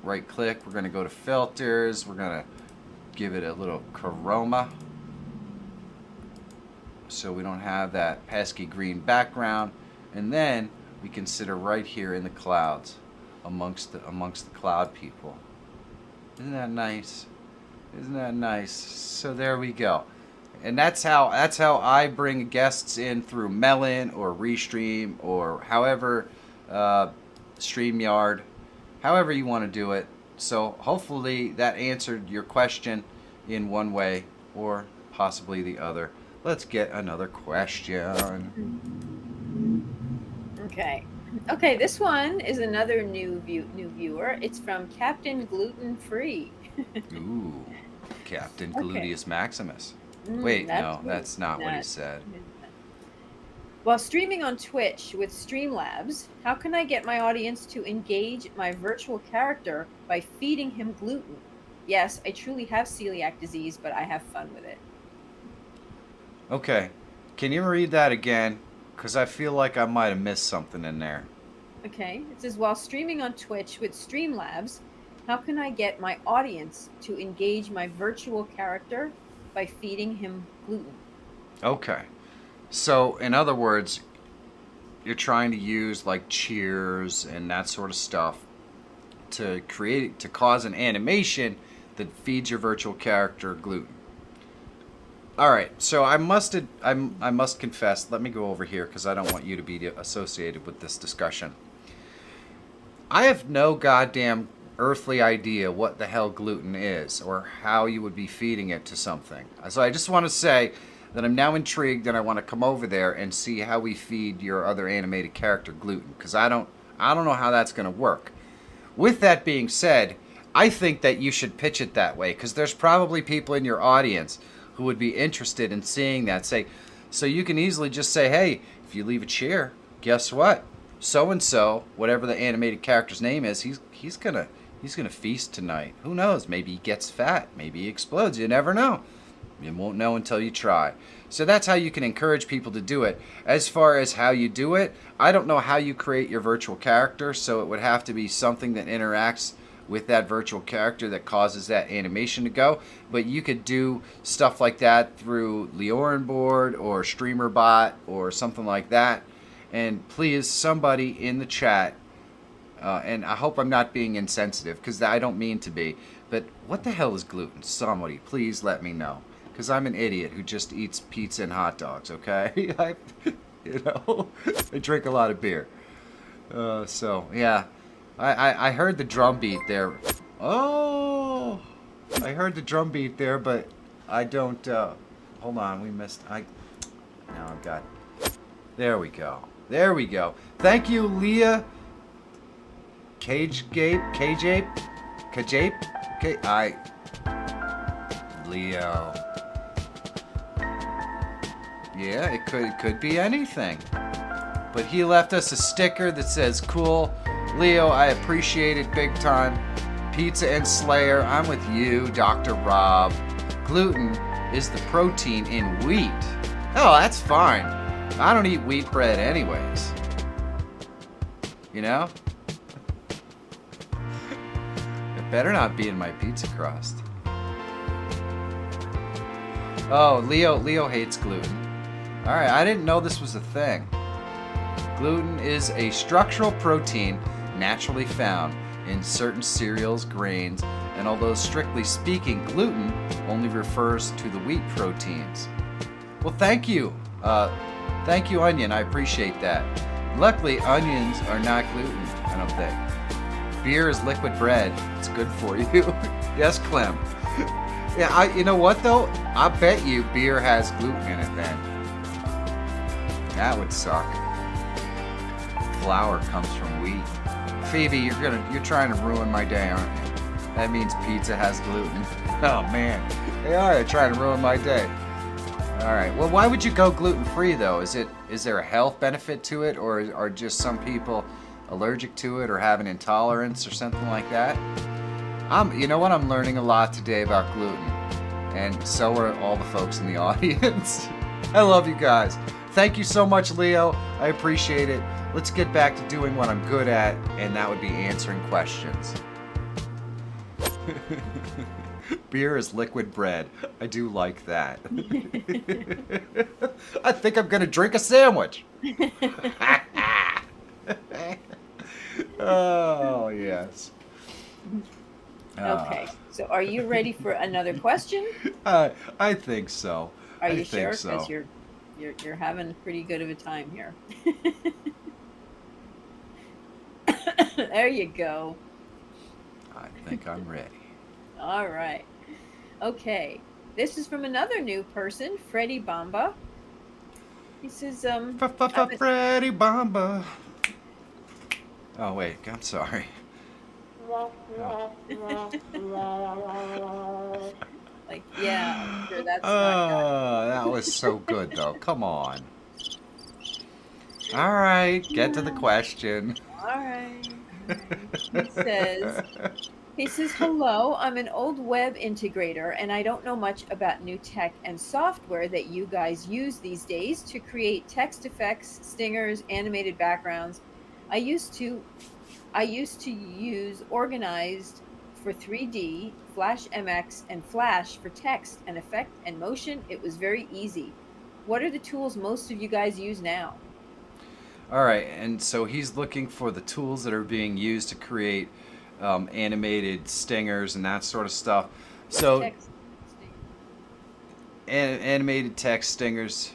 right click. We're going to go to filters. We're going to give it a little chroma so we don't have that pesky green background. And then we can sit her right here in the clouds amongst the cloud people. Isn't that nice? Isn't that nice? So there we go. And that's how I bring guests in through Melon or Restream or however StreamYard, however you want to do it. So hopefully that answered your question in one way or possibly the other. Let's get another question. Okay, this one is another new viewer. It's from Captain Gluten Free. Ooh, Captain Okay. Gluteus Maximus. Wait, no, that's not what he said. While streaming on Twitch with Streamlabs, how can I get my audience to engage my virtual character by feeding him gluten? Yes, I truly have celiac disease, but I have fun with it. Okay, can you read that again? Because I feel like I might have missed something in there. Okay, it says, while streaming on Twitch with Streamlabs, how can I get my audience to engage my virtual character by feeding him gluten? Okay. So, in other words, you're trying to use like cheers and that sort of stuff to cause an animation that feeds your virtual character gluten. All right. So I must confess, let me go over here because I don't want you to be associated with this discussion. I have no goddamn earthly idea what the hell gluten is or how you would be feeding it to something. So I just want to say that I'm now intrigued and I want to come over there and see how we feed your other animated character gluten, because I don't know how that's going to work. With that being said, I think that you should pitch it that way, because there's probably people in your audience who would be interested in seeing that. So you can easily just say, hey, if you leave a cheer, guess what? So and so, whatever the animated character's name is, he's gonna feast tonight. Who knows? Maybe he gets fat. Maybe he explodes. You never know. You won't know until you try. So that's how you can encourage people to do it. As far as how you do it, I don't know how you create your virtual character, so it would have to be something that interacts with that virtual character that causes that animation to go. But you could do stuff like that through Leorin Board or StreamerBot or something like that. And please, somebody in the chat, and I hope I'm not being insensitive, because I don't mean to be, but what the hell is gluten? Somebody, please let me know. Because I'm an idiot who just eats pizza and hot dogs, okay? I drink a lot of beer. So, yeah. I heard the drum beat there. Oh! I heard the drum beat there, but I don't... hold on, we missed... Now I've got... There we go. There we go. Thank you, Leah. Kajape? Leo. Yeah, it could be anything. But he left us a sticker that says, cool. Leo, I appreciate it big time. Pizza and Slayer, I'm with you, Dr. Rob. Gluten is the protein in wheat. Oh, that's fine. I don't eat wheat bread anyways. You know? It better not be in my pizza crust. Oh, Leo hates gluten. Alright, I didn't know this was a thing. Gluten is a structural protein naturally found in certain cereals, grains, and although strictly speaking, gluten only refers to the wheat proteins. Well, thank you. Thank you, Onion. I appreciate that. Luckily, onions are not gluten, I don't think. Beer is liquid bread. It's good for you. Yes, Clem. Yeah, you know what, though? I bet you beer has gluten in it, then. That would suck. Flour comes from wheat. Phoebe, you're trying to ruin my day, aren't you? That means pizza has gluten. Oh man, they are trying to ruin my day. All right. Well, why would you go gluten-free though? Is there a health benefit to it, or are just some people allergic to it, or have an intolerance, or something like that? You know what? I'm learning a lot today about gluten, and so are all the folks in the audience. I love you guys. Thank you so much, Leo. I appreciate it. Let's get back to doing what I'm good at, and that would be answering questions. Beer is liquid bread. I do like that. I think I'm gonna drink a sandwich. Oh, yes. Okay. So, are you ready for another question? I think so. Are I you think sure? so. Because you're having pretty good of a time here. There you go. I think I'm ready. All right. Okay. This is from another new person, Freddie Bamba. He says, Freddy Bamba. Oh, wait. I'm sorry. like, yeah, I'm sure that's not Oh, that was so good, though. Come on. All right. Get to the question. all right. He says, hello, I'm an old web integrator and I don't know much about new tech and software that you guys use these days to create text effects, stingers, animated backgrounds. I used to use Organized for 3D, Flash MX, and Flash for text and effect and motion. It was very easy. What are the tools most of you guys use now? All right, and so he's looking for the tools that are being used to create animated stingers and that sort of stuff. So, Text. animated text stingers.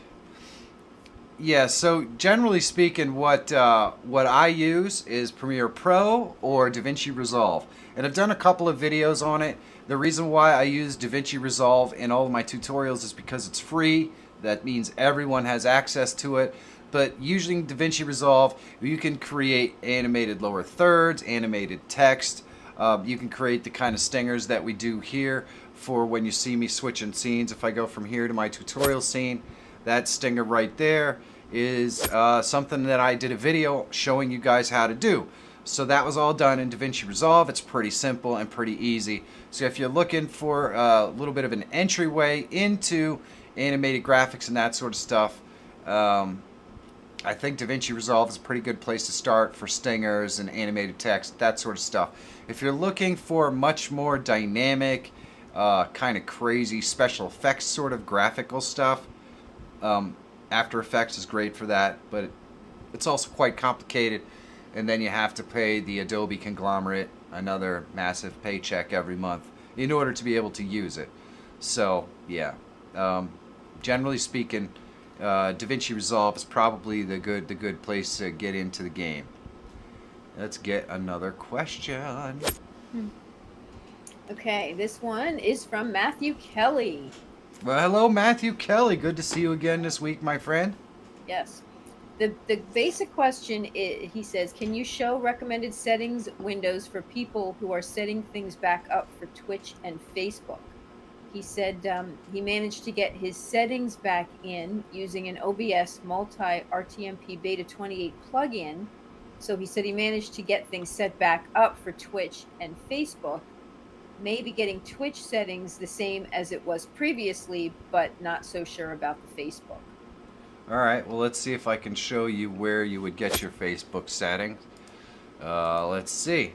Yeah. So generally speaking, what I use is Premiere Pro or DaVinci Resolve, and I've done a couple of videos on it. The reason why I use DaVinci Resolve in all of my tutorials is because it's free. That means everyone has access to it. But using DaVinci Resolve, you can create animated lower thirds, animated text. You can create the kind of stingers that we do here for when you see me switching scenes. If I go from here to my tutorial scene, that stinger right there is something that I did a video showing you guys how to do. So that was all done in DaVinci Resolve. It's pretty simple and pretty easy. So if you're looking for a little bit of an entryway into animated graphics and that sort of stuff, I think DaVinci Resolve is a pretty good place to start for stingers and animated text, that sort of stuff. If you're looking for much more dynamic, kind of crazy special effects sort of graphical stuff, After Effects is great for that, but it's also quite complicated, and then you have to pay the Adobe conglomerate another massive paycheck every month in order to be able to use it. So, yeah. Generally speaking, DaVinci Resolve is probably the good place to get into the game. Let's get another question. Okay, this one is from Matthew Kelly. Well, hello, Matthew Kelly. Good to see you again this week, my friend. Yes. The basic question is, he says, can you show recommended settings windows for people who are setting things back up for Twitch and Facebook? He said he managed to get his settings back in using an OBS multi-RTMP Beta 28 plugin. So he said he managed to get things set back up for Twitch and Facebook. Maybe getting Twitch settings the same as it was previously, but not so sure about the Facebook. All right, well, let's see if I can show you where you would get your Facebook settings. Let's see.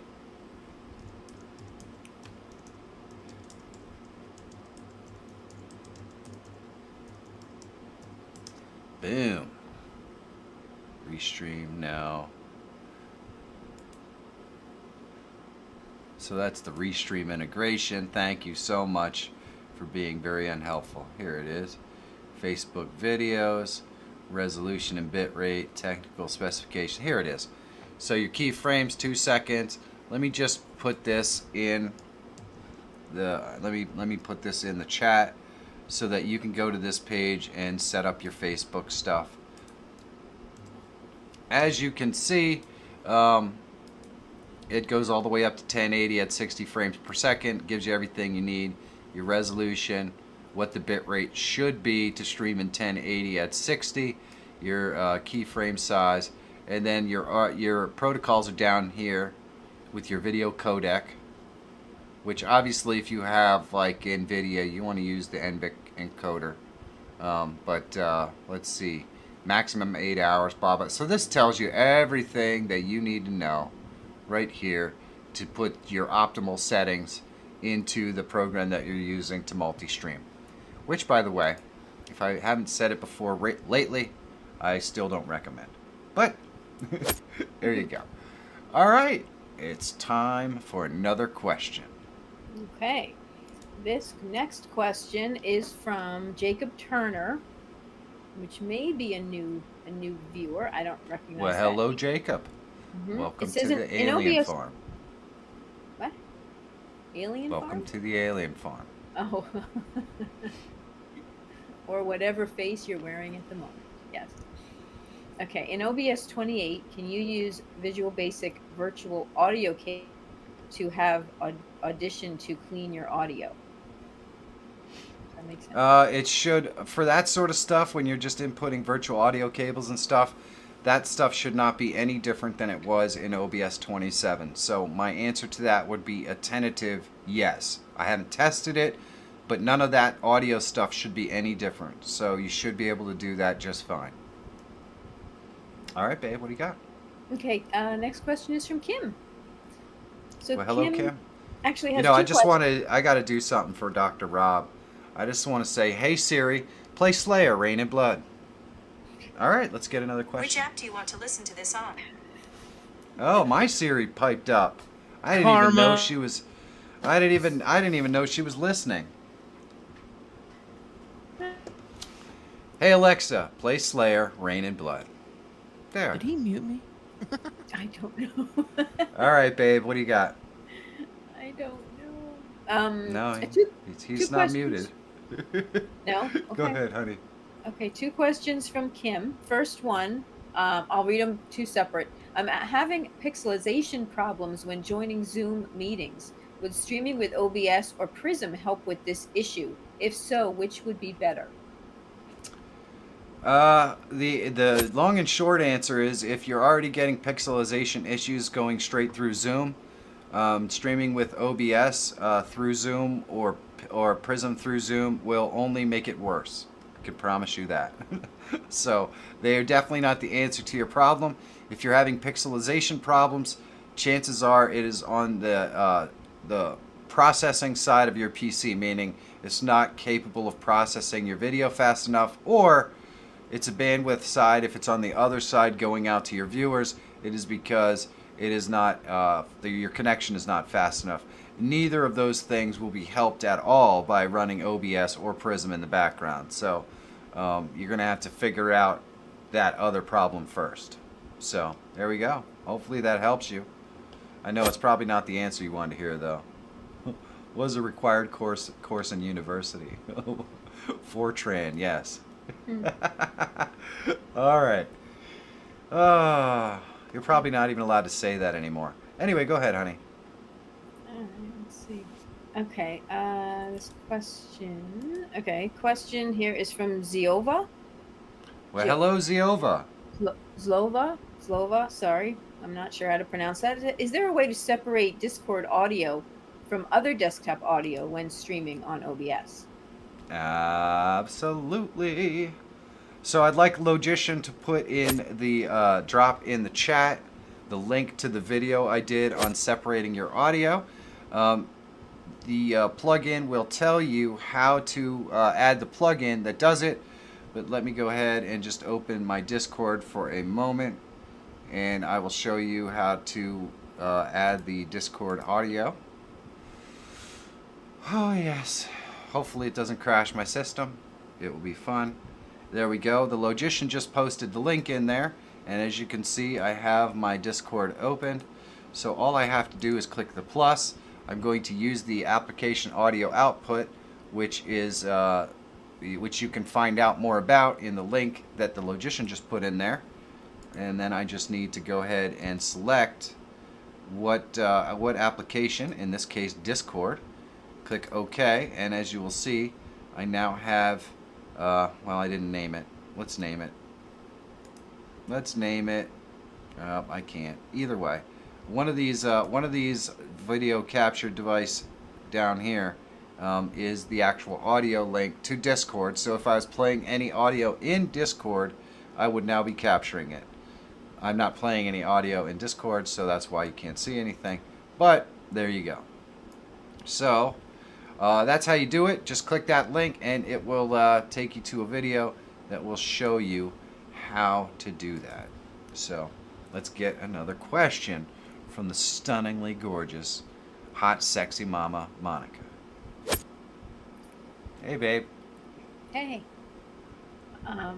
Boom. Restream now. So that's the Restream integration. Thank you so much for being very unhelpful. Here it is. Facebook videos, resolution and bitrate, technical specification. Here it is. So your keyframes, 2 seconds. Let me just put this in the let me put this in the chat so that you can go to this page and set up your Facebook stuff. As you can see, it goes all the way up to 1080 at 60 frames per second. Gives you everything you need. Your resolution, what the bitrate should be to stream in 1080 at 60, your keyframe size, and then your protocols are down here with your video codec. which obviously if you have like NVIDIA, you want to use the NVIC encoder. But let's see, maximum 8 hours, blah, blah. So this tells you everything that you need to know right here to put your optimal settings into the program that you're using to multi-stream. Which, by the way, if I haven't said it before lately, I still don't recommend. But there you go. All right, it's time for another question. Okay. This next question is from Jacob Turner, which may be a new viewer. I don't recognize Well, that. hello, Jacob. Mhm. Welcome It says to the in alien OBS farm. What? Alien Welcome farm? to the alien farm. Oh. Or whatever face you're wearing at the moment. Yes. Okay. In OBS 28, can you use Visual Basic virtual audio cable to have Audition to clean your audio? Does that make sense? It should, for that sort of stuff, when you're just inputting virtual audio cables and stuff, that stuff should not be any different than it was in OBS 27. So my answer to that would be a tentative yes. I haven't tested it, but none of that audio stuff should be any different. So you should be able to do that just fine. All right, babe, what do you got? Okay. Next question is from Kim. So Well, hello, Kim. actually has You know, I two just questions. I got to do something for Dr. Rob. I just want to say, hey Siri, play Slayer, Rain and Blood. All right, let's get another Which question. app do you want to listen to this on? Oh, my Siri piped up. I didn't even know Karma. she was. I didn't even know she was listening. Hey Alexa, play Slayer, Rain and Blood. There. Did he mute me? I don't know. All right, babe, what do you got? I don't know. No, he's two not questions. muted. No? Go Okay. ahead, honey. Okay, two questions from Kim. First one, I'll read them two separate. I'm having pixelization problems when joining Zoom meetings. Would streaming with OBS or Prism help with this issue? If so, which would be better? The long and short answer is if you're already getting pixelization issues going straight through Zoom, streaming with OBS through Zoom or Prism through Zoom will only make it worse. I can promise you that. So they are definitely not the answer to your problem. If you're having pixelization problems, chances are it is on the processing side of your PC, meaning it's not capable of processing your video fast enough, or it's a bandwidth side. If it's on the other side going out to your viewers, it is because it is not your connection is not fast enough. Neither of those things will be helped at all by running OBS or Prism in the background. So you're going to have to figure out that other problem first. So there we go. Hopefully that helps you. I know it's probably not the answer you wanted to hear, though. Was a required course in university. Fortran, yes. All right. You're probably not even allowed to say that anymore. Anyway, go ahead, honey. Let's see. Okay, this question. Okay, question here is from Ziova. Well, hello, Ziova. Zlova, sorry. I'm not sure how to pronounce that. Is there a way to separate Discord audio from other desktop audio when streaming on OBS? Absolutely. So I'd like Logician to put in the drop in the chat the link to the video I did on separating your audio. The plugin will tell you how to add the plugin that does it, but let me go ahead and just open my Discord for a moment, and I will show you how to add the Discord audio. Oh yes. Hopefully it doesn't crash my system. It will be fun. There we go. The Logician just posted the link in there, and as you can see, I have my Discord opened. So all I have to do is click the plus. I'm going to use the application audio output, which is which you can find out more about in the link that the Logician just put in there. And then I just need to go ahead and select what application, in this case Discord. Click OK, and as you will see, I now have, well, I didn't name it. Let's name it. Let's name it. I can't. Either way, one of these video capture device down here is the actual audio link to Discord. So if I was playing any audio in Discord, I would now be capturing it. I'm not playing any audio in Discord, so that's why you can't see anything. But there you go. So that's how you do it. Just click that link and it will take you to a video that will show you how to do that. So let's get another question from the stunningly gorgeous, hot, sexy mama, Monica. Hey, babe. Hey.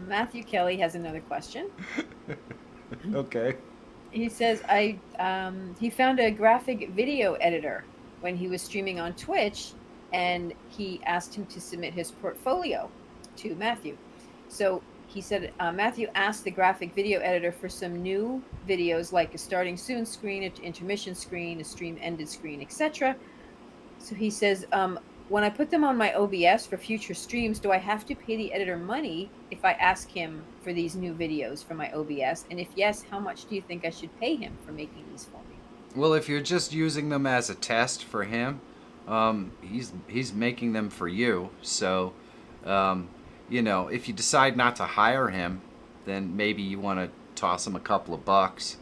Matthew Kelly has another question. Okay. He says he found a graphic video editor when he was streaming on Twitch, and he asked him to submit his portfolio to Matthew. So he said Matthew asked the graphic video editor for some new videos, like a starting soon screen, an intermission screen, a stream ended screen, etc. So he says, when I put them on my OBS for future streams, do I have to pay the editor money if I ask him for these new videos for my OBS? And if yes, how much do you think I should pay him for making these for me? Well, if you're just using them as a test for him, he's making them for you. So, you know, if you decide not to hire him, then maybe you want to toss him a couple of bucks.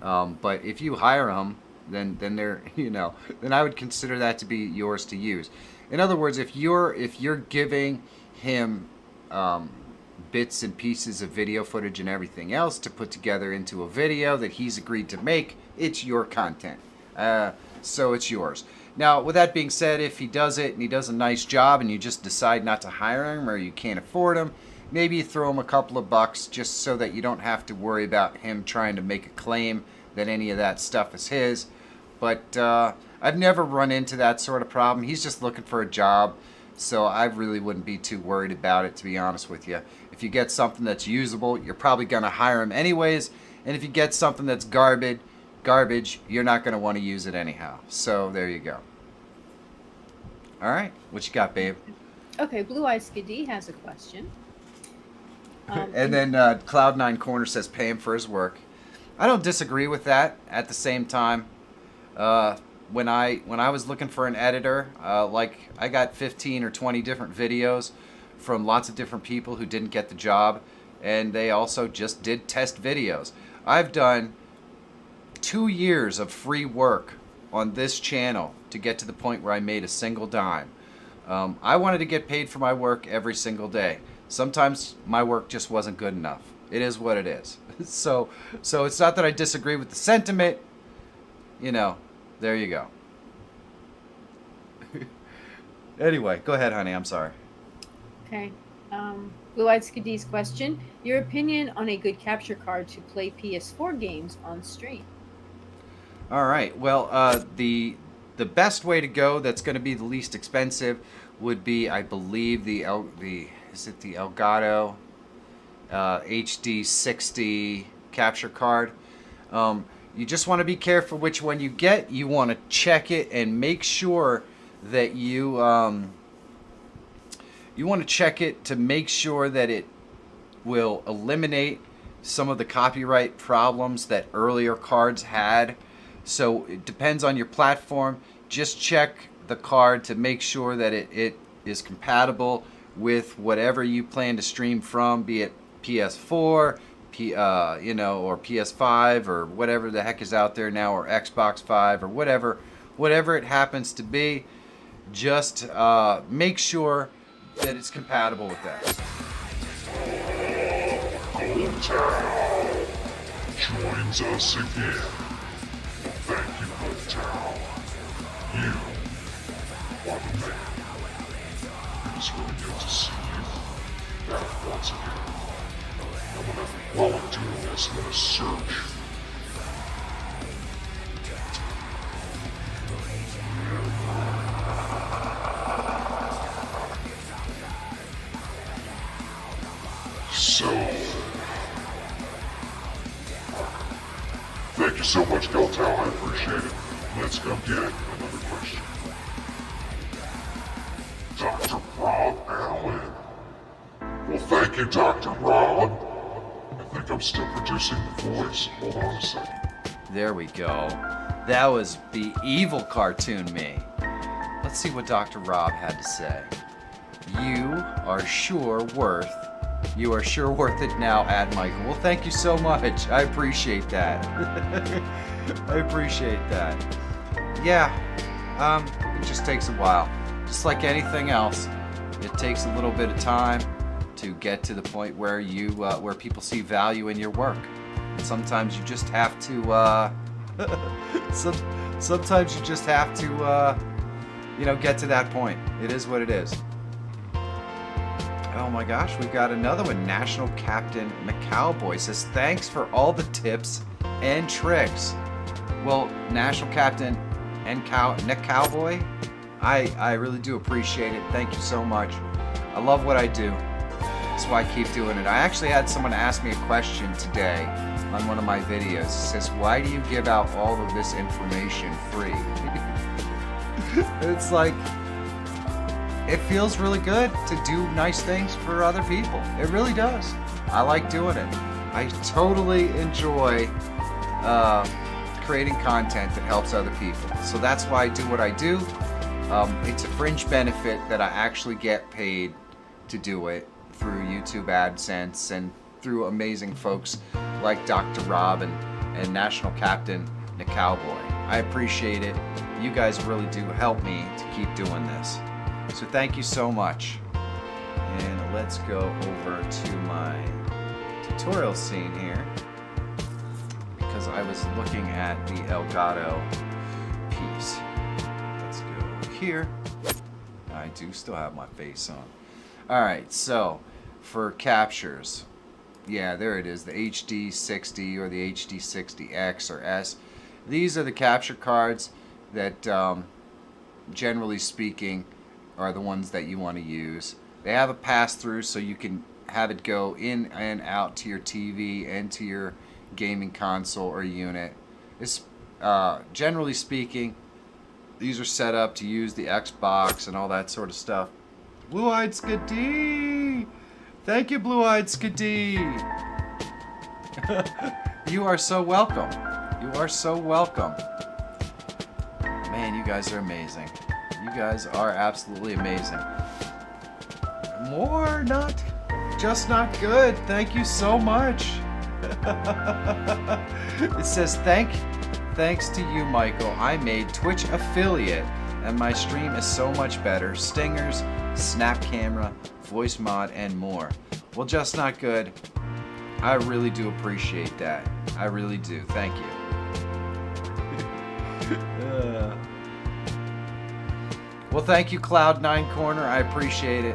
But if you hire him, then they're, you know, then I would consider that to be yours to use. In other words, if you're giving him bits and pieces of video footage and everything else to put together into a video that he's agreed to make, it's your content. So it's yours. Now, with that being said, if he does it and he does a nice job and you just decide not to hire him or you can't afford him, maybe you throw him a couple of bucks just so that you don't have to worry about him trying to make a claim that any of that stuff is his. But I've never run into that sort of problem. He's just looking for a job, so I really wouldn't be too worried about it, to be honest with you. If you get something that's usable, you're probably going to hire him anyways. And if you get something that's garbage, you're not going to want to use it anyhow. So there you go. All right, what you got, babe? Okay, Blue Eyed Skiddy has a question. And then Cloud9 Corner says pay him for his work. I don't disagree with that. At the same time, when I was looking for an editor, like I got 15 or 20 different videos from lots of different people who didn't get the job, and they also just did test videos. I've done 2 years of free work on this channel to get to the point where I made a single dime. I wanted to get paid for my work every single day. Sometimes my work just wasn't good enough. It is what it is. So it's not that I disagree with the sentiment. You know, there you go. Anyway, go ahead, honey. I'm sorry. Okay. Blue Eyed Skiddy's question. Your opinion on a good capture card to play PS4 games on stream? All right. Well, the best way to go that's going to be the least expensive would be, I believe, the Elgato HD 60 capture card. You just want to be careful which one you get. You want to check it and make sure that you want to check it to make sure that it will eliminate some of the copyright problems that earlier cards had. So it depends on your platform. Just check the card to make sure that it is compatible with whatever you plan to stream from, be it PS4, you know, or PS5 or whatever the heck is out there now, or Xbox 5 or whatever it happens to be. Just make sure that it's compatible with that. Goldtown joins us again. Thank you, Goldtown. You are the man. It is really good to see you back once again. While I'm doing this, I'm gonna search. So, thank you so much, Goldtown. I appreciate it. Let's go get another question. Dr. Rob Allen. Well, thank you, Dr. Rob. I think I'm still producing the voice. Hold on a second. There we go. That was the evil cartoon me. Let's see what Dr. Rob had to say. You are sure worth it now, Ad Michael. Well, thank you so much. I appreciate that. I appreciate that. Yeah, it just takes a while. Just like anything else, it takes a little bit of time to get to the point where where people see value in your work. Sometimes you just have to, sometimes you just have to, get to that point. It is what it is. Oh my gosh, we've got another one. National Captain McCowboy says, thanks for all the tips and tricks. Well, National Captain and Nick Cowboy, I really do appreciate it. Thank you so much. I love what I do. That's why I keep doing it. I actually had someone ask me a question today on one of my videos. It says, why do you give out all of this information free? It's like, it feels really good to do nice things for other people. It really does. I like doing it. I totally enjoy creating content that helps other people. So that's why I do what I do. It's a fringe benefit that I actually get paid to do it through YouTube AdSense and through amazing folks like Dr. Rob and National Captain Nick Cowboy. I appreciate it. You guys really do help me to keep doing this. So thank you so much. And let's go over to my tutorial scene here, because I was looking at the Elgato piece. Let's go here. I do still have my face on. Alright, so for captures, yeah, there it is, the HD60 or the HD60X or S. These are the capture cards that, generally speaking, are the ones that you want to use. They have a pass-through, so you can have it go in and out to your TV and to your gaming console or unit. It's, generally speaking, these are set up to use the Xbox and all that sort of stuff. Blue-Eyed Skadee! Thank you, Blue-Eyed Skadee! You are so welcome. You are so welcome. Man, you guys are amazing. You guys are absolutely amazing. More, just not good. Thank you so much. It says, thanks to you, Michael. I made Twitch affiliate, and my stream is so much better. Stingers, snap camera, voice mod, and more. Well, just not good. I really do appreciate that. I really do. Thank you. Well, thank you, Cloud9 Corner. I appreciate it.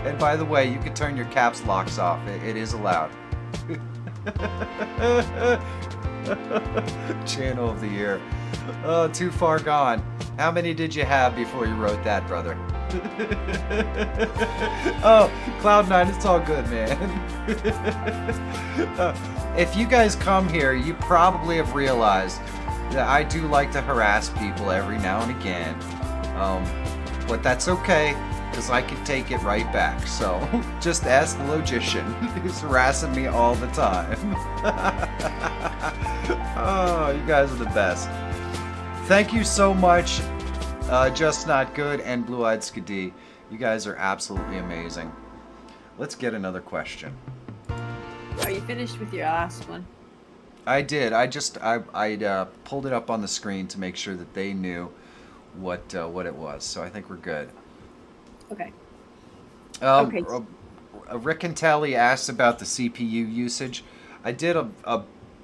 And by the way, you can turn your caps locks off. It is allowed. Channel of the year. Oh, too far gone. How many did you have before you wrote that, brother? Oh, Cloud9, it's all good, man. If you guys come here, you probably have realized that I do like to harass people every now and again. But that's okay, because I can take it right back. So just ask the logician. He's harassing me all the time. Oh, you guys are the best. Thank you so much, Just Not Good and Blue-Eyed Skadee. You guys are absolutely amazing. Let's get another question. Are you finished with your last one? I did. I pulled it up on the screen to make sure that they knew what it was. So I think we're good. Okay. Okay. Rick and Telly asked about the CPU usage. I did a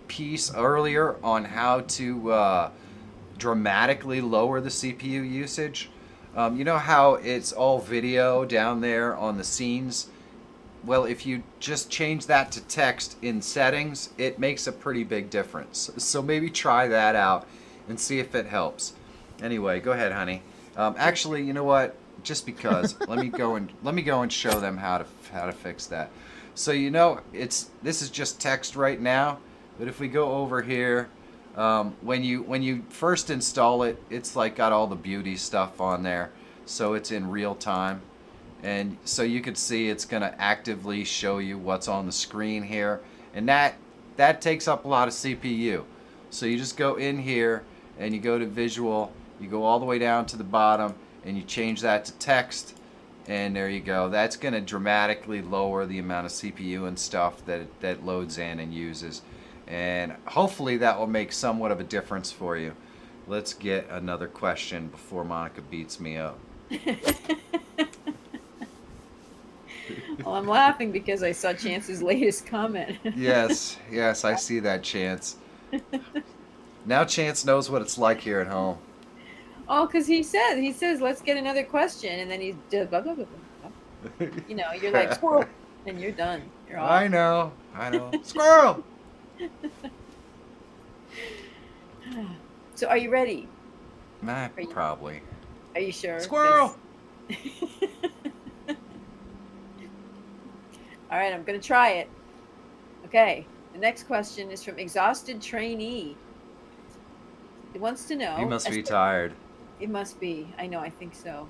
piece earlier on how to dramatically lower the CPU usage. You know how it's all video down there on the scenes? Well, if you just change that to text in settings, it makes a pretty big difference. So maybe try that out and see if it helps. Anyway, go ahead, honey. Actually, you know what? Just because, let me go and show them how to fix that. So this is just text right now, but if we go over here, when you first install it, it's like got all the beauty stuff on there, so it's in real time. And so you could see it's going to actively show you what's on the screen here. And that takes up a lot of CPU. So you just go in here and you go to visual, you go all the way down to the bottom, and you change that to text, and there you go. That's going to dramatically lower the amount of CPU and stuff that loads in and uses. And hopefully that will make somewhat of a difference for you. Let's get another question before Monica beats me up. Well, I'm laughing because I saw Chance's latest comment. Yes, I see that, Chance. Now Chance knows what it's like here at home. Oh, because he says, let's get another question, and then he does blah, blah, blah, blah. You know, you're like, squirrel, and you're done. You're off. I know. Squirrel! So are you ready? Nah, Are you- probably. Are you sure? Squirrel! All right, I'm going to try it. Okay, the next question is from Exhausted Trainee. It wants to know. You must be tired. It must be. I know, I think so.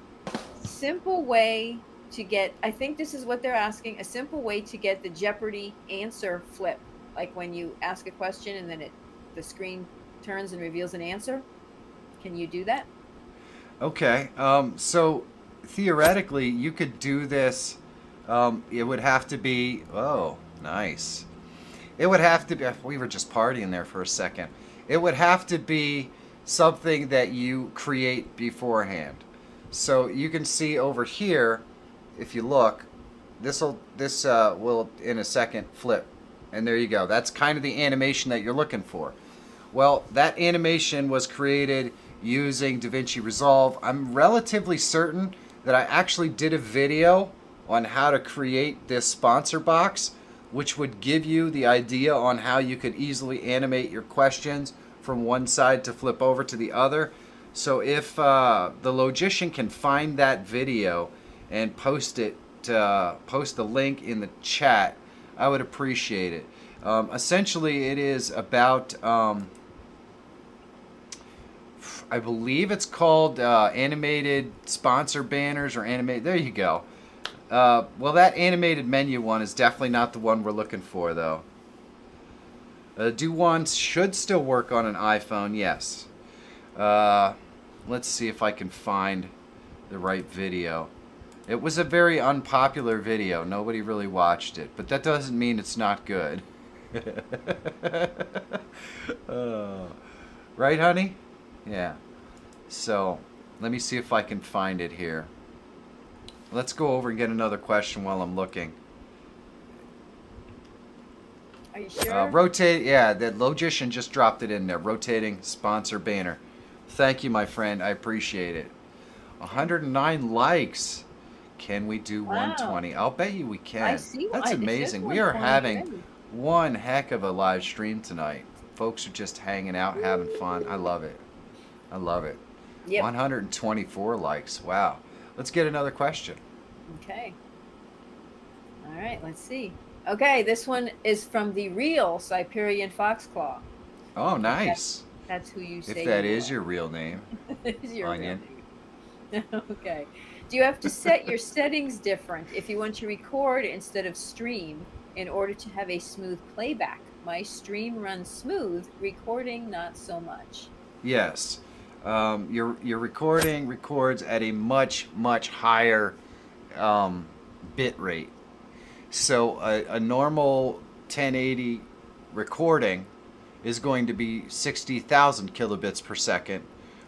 Simple way to get, I think this is what they're asking, a simple way to get the Jeopardy answer flip. Like when you ask a question and then the screen turns and reveals an answer. Can you do that? Okay, so theoretically you could do this. It would have to be, oh, nice. It would have to be, we were just partying there for a second. It would have to be something that you create beforehand. So you can see over here, if you look, this will in a second flip. And there you go. That's kind of the animation that you're looking for. Well, that animation was created using DaVinci Resolve. I'm relatively certain that I actually did a video on how to create this sponsor box, which would give you the idea on how you could easily animate your questions from one side to flip over to the other. So if the Logician can find that video and post the link in the chat, I would appreciate it. Essentially, it is about, I believe it's called animated sponsor banners or animated. There you go. Well, that animated menu one is definitely not the one we're looking for, though. Do one should still work on an iPhone, yes. Let's see if I can find the right video. It was a very unpopular video. Nobody really watched it, but that doesn't mean it's not good. Right, honey? Yeah. So, let me see if I can find it here. Let's go over and get another question while I'm looking. Are you sure? Rotate, yeah, the Logician just dropped it in there. Rotating sponsor banner. Thank you, my friend. I appreciate it. 109 likes. Can we do Wow. 120? I'll bet you we can. I see. That's It says amazing. We are 120 having already. one heck of a live stream tonight. Folks are just hanging out, having fun. I love it. I love it. Yep. 124 likes. Wow. Let's get another question. Okay. All right, let's see. Okay, this one is from the real Siberian Foxclaw. Oh, nice. That's who you say. If that you is are. your real name. Is your real Onion. name. Okay. Do you have to set your settings different if you want to record instead of stream in order to have a smooth playback? My stream runs smooth, recording not so much. Yes. Your recording records at a much higher bit rate. So a normal 1080 recording is going to be 60,000 kilobits per second,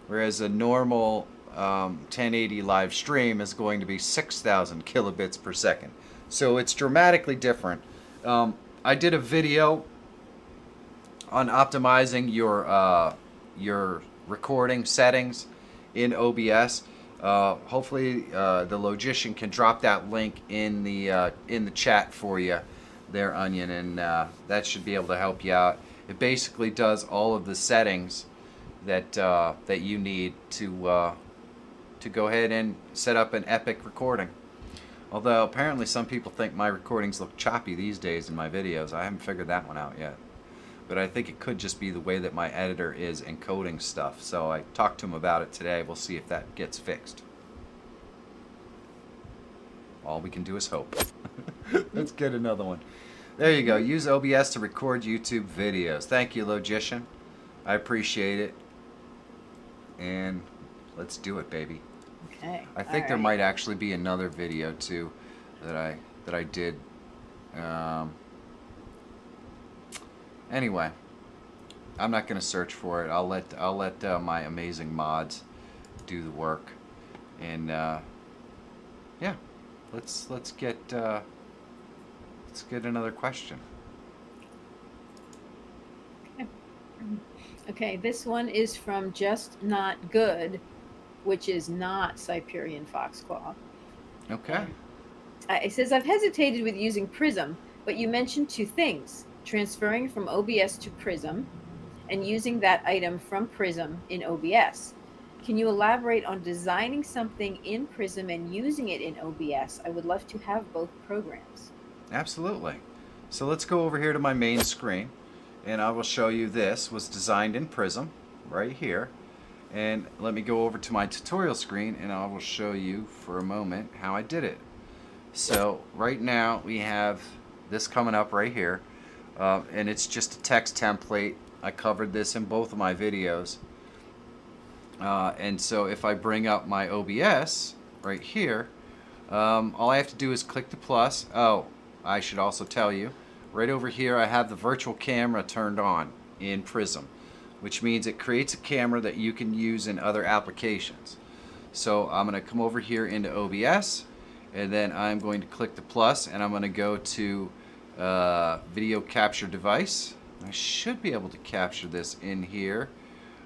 whereas a normal 1080 live stream is going to be 6,000 kilobits per second. So it's dramatically different. I did a video on optimizing your recording settings in OBS. Hopefully the Logician can drop that link in the chat for you there, Onion, and that should be able to help you out. It basically does all of the settings that you need to go ahead and set up an epic recording. Although apparently some people think my recordings look choppy these days in my videos. I haven't figured that one out yet. But I think it could just be the way that my editor is encoding stuff. So I talked to him about it today. We'll see if that gets fixed. All we can do is hope. Let's get another one. There you go. Use OBS to record YouTube videos. Thank you, Logician. I appreciate it. And let's do it, baby. Okay. I think there might actually be another video too that I did. Anyway, I'm not gonna search for it. I'll let my amazing mods do the work, and yeah, let's get another question. Okay, this one is from Just Not Good, which is not Siberian Foxclaw. Okay. It says, I've hesitated with using Prism, but you mentioned two things: transferring from OBS to Prism and using that item from Prism in OBS. Can you elaborate on designing something in Prism and using it in OBS? I would love to have both programs. Absolutely. So let's go over here to my main screen, and I will show you this was designed in Prism right here. And let me go over to my tutorial screen, and I will show you for a moment how I did it. So right now we have this coming up right here, and it's just a text template. I covered this in both of my videos. And so if I bring up my OBS right here, all I have to do is click the plus. Oh, I should also tell you, right over here I have the virtual camera turned on in Prism, which means it creates a camera that you can use in other applications. So I'm going to come over here into OBS, and then I'm going to click the plus, and I'm going to go to video capture device. I should be able to capture this in here.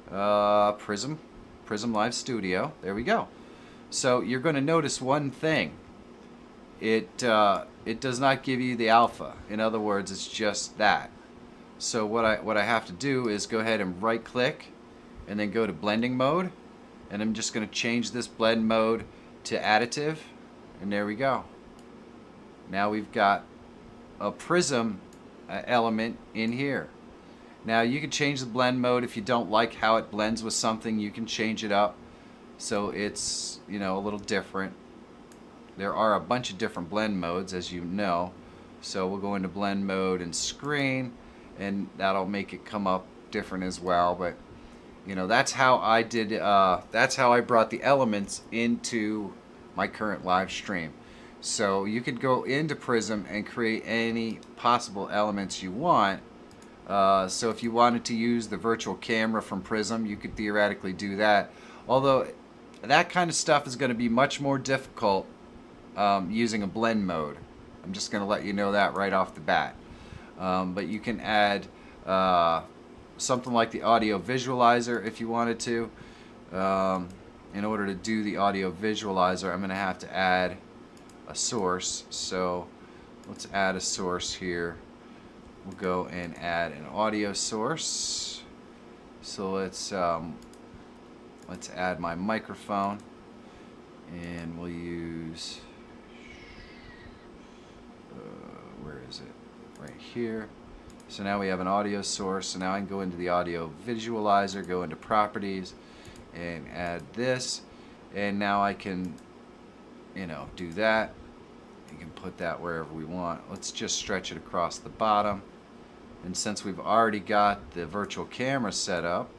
Prism Live Studio. There we go. So you're going to notice one thing. It does not give you the alpha. In other words, it's just that. So what I have to do is go ahead and right click and then go to blending mode, and I'm just going to change this blend mode to additive, and there we go. Now we've got a Prism element in here. Now you can change the blend mode. If you don't like how it blends with something, you can change it up so it's, you know, a little different. There are a bunch of different blend modes, as you know. So we'll go into blend mode and screen, and that'll make it come up different as well. But you know, that's how I did. That's how I brought the elements into my current live stream. So you could go into Prism and create any possible elements you want. So if you wanted to use the virtual camera from Prism, you could theoretically do that. Although that kind of stuff is going to be much more difficult using a blend mode. I'm just going to let you know that right off the bat. But you can add something like the audio visualizer if you wanted to. In order to do the audio visualizer, I'm going to have to add a source. So let's add a source here. We'll go and add an audio source. So let's add my microphone, and we'll use where is it? Right here. So now we have an audio source. So now I can go into the audio visualizer, go into properties, and add this, and now I can, you know, do that. You can put that wherever we want. Let's just stretch it across the bottom. And since we've already got the virtual camera set up,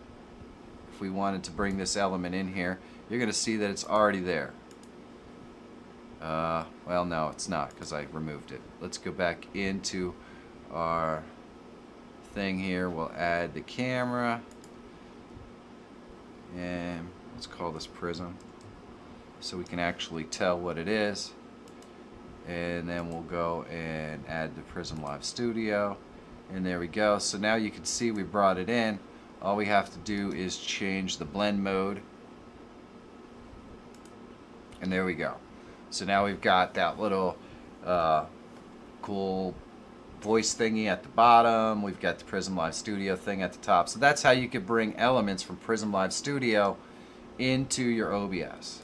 if we wanted to bring this element in here, you're going to see that it's already there. Well, no, it's not, because I removed it. Let's go back into our thing here. We'll add the camera, and let's call this Prism so we can actually tell what it is. And then we'll go and add the Prism Live Studio, and there we go. So now you can see we brought it in. All we have to do is change the blend mode, and there we go. So now we've got that little cool voice thingy at the bottom. We've got the Prism Live Studio thing at the top. So that's how you could bring elements from Prism Live Studio into your OBS.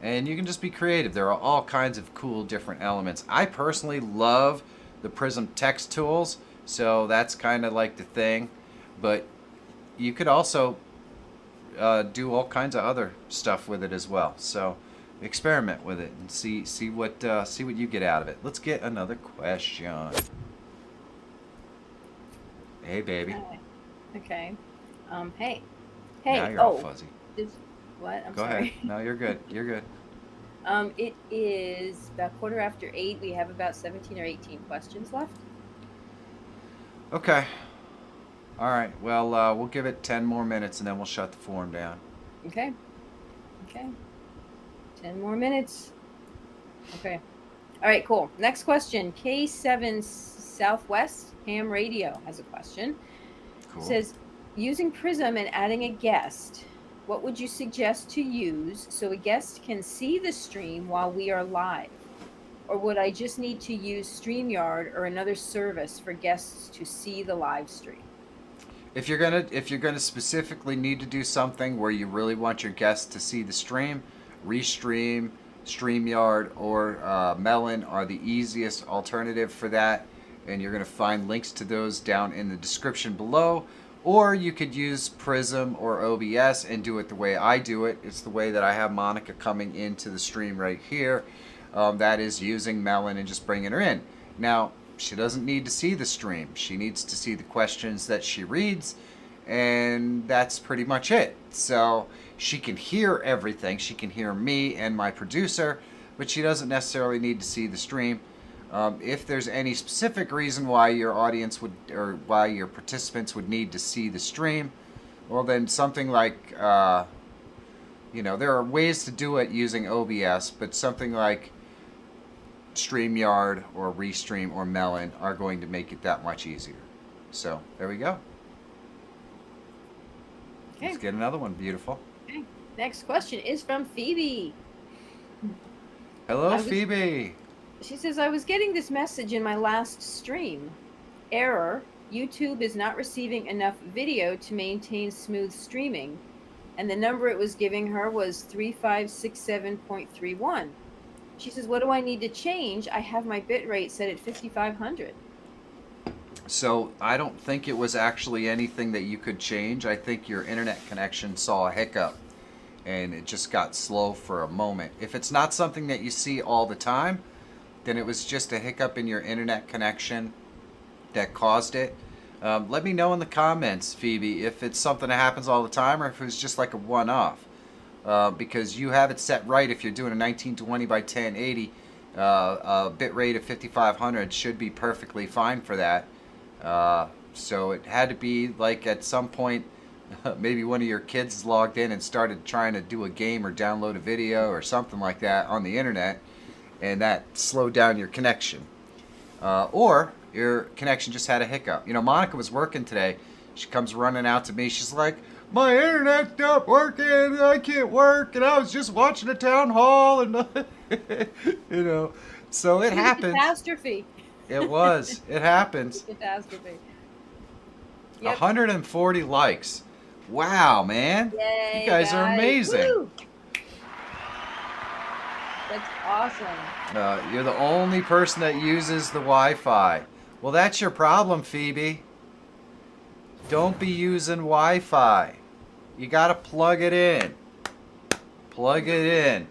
And you can just be creative. There are all kinds of cool different elements. I personally love the Prism text tools, so that's kind of like the thing. But you could also do all kinds of other stuff with it as well. So experiment with it and see what you get out of it. Let's get another question. Hey, baby. Okay. Hey. Now you're all fuzzy. What? I'm Go sorry. ahead. No, you're good. You're good. It is about 8:15. We have about 17 or 18 questions left. Okay. All right. Well, we'll give it 10 more minutes and then we'll shut the forum down. Okay. Okay. 10 more minutes. Okay. All right, cool. Next question. K7 Southwest Ham Radio has a question. Cool. It says, using Prism and adding a guest, what would you suggest to use so a guest can see the stream while we are live? Or would I just need to use StreamYard or another service for guests to see the live stream? If you're gonna specifically need to do something where you really want your guests to see the stream, Restream, StreamYard, or Melon are the easiest alternative for that, and you're gonna find links to those down in the description below. Or you could use Prism or OBS and do it the way I do it. It's the way that I have Monica coming into the stream right here. That is using Melon and just bringing her in. Now, she doesn't need to see the stream. She needs to see the questions that she reads, and that's pretty much it. So she can hear everything. She can hear me and my producer, but she doesn't necessarily need to see the stream. If there's any specific reason why your audience would, or why your participants would need to see the stream, well then something like, there are ways to do it using OBS, but something like StreamYard or Restream or Melon are going to make it that much easier. So there we go. Okay. Let's get another one. Beautiful. Okay. Next question is from Phoebe. Hello, Phoebe. She says, I was getting this message in my last stream. Error. YouTube is not receiving enough video to maintain smooth streaming. And the number it was giving her was 3567.31. She says, what do I need to change? I have my bitrate set at 5500. So I don't think it was actually anything that you could change. I think your internet connection saw a hiccup and it just got slow for a moment. If it's not something that you see all the time, then it was just a hiccup in your internet connection that caused it. Let me know in the comments, Phoebe, if it's something that happens all the time or if it was just like a one-off. Because you have it set right if you're doing a 1920 by 1080, a bit rate of 5500 should be perfectly fine for that. So it had to be like at some point, maybe one of your kids logged in and started trying to do a game or download a video or something like that on the internet, and that slowed down your connection. Or your connection just had a hiccup. Monica was working today. She comes running out to me. She's like, my internet stopped working, I can't work, and I was just watching a town hall, and so it happens. Catastrophe. It was. It happens. Catastrophe. 140 likes. Wow, man. Yay, you guys are amazing. Woo! That's awesome. You're the only person that uses the Wi-Fi. Well, that's your problem, Phoebe. Don't be using Wi-Fi. You gotta plug it in. Plug it in.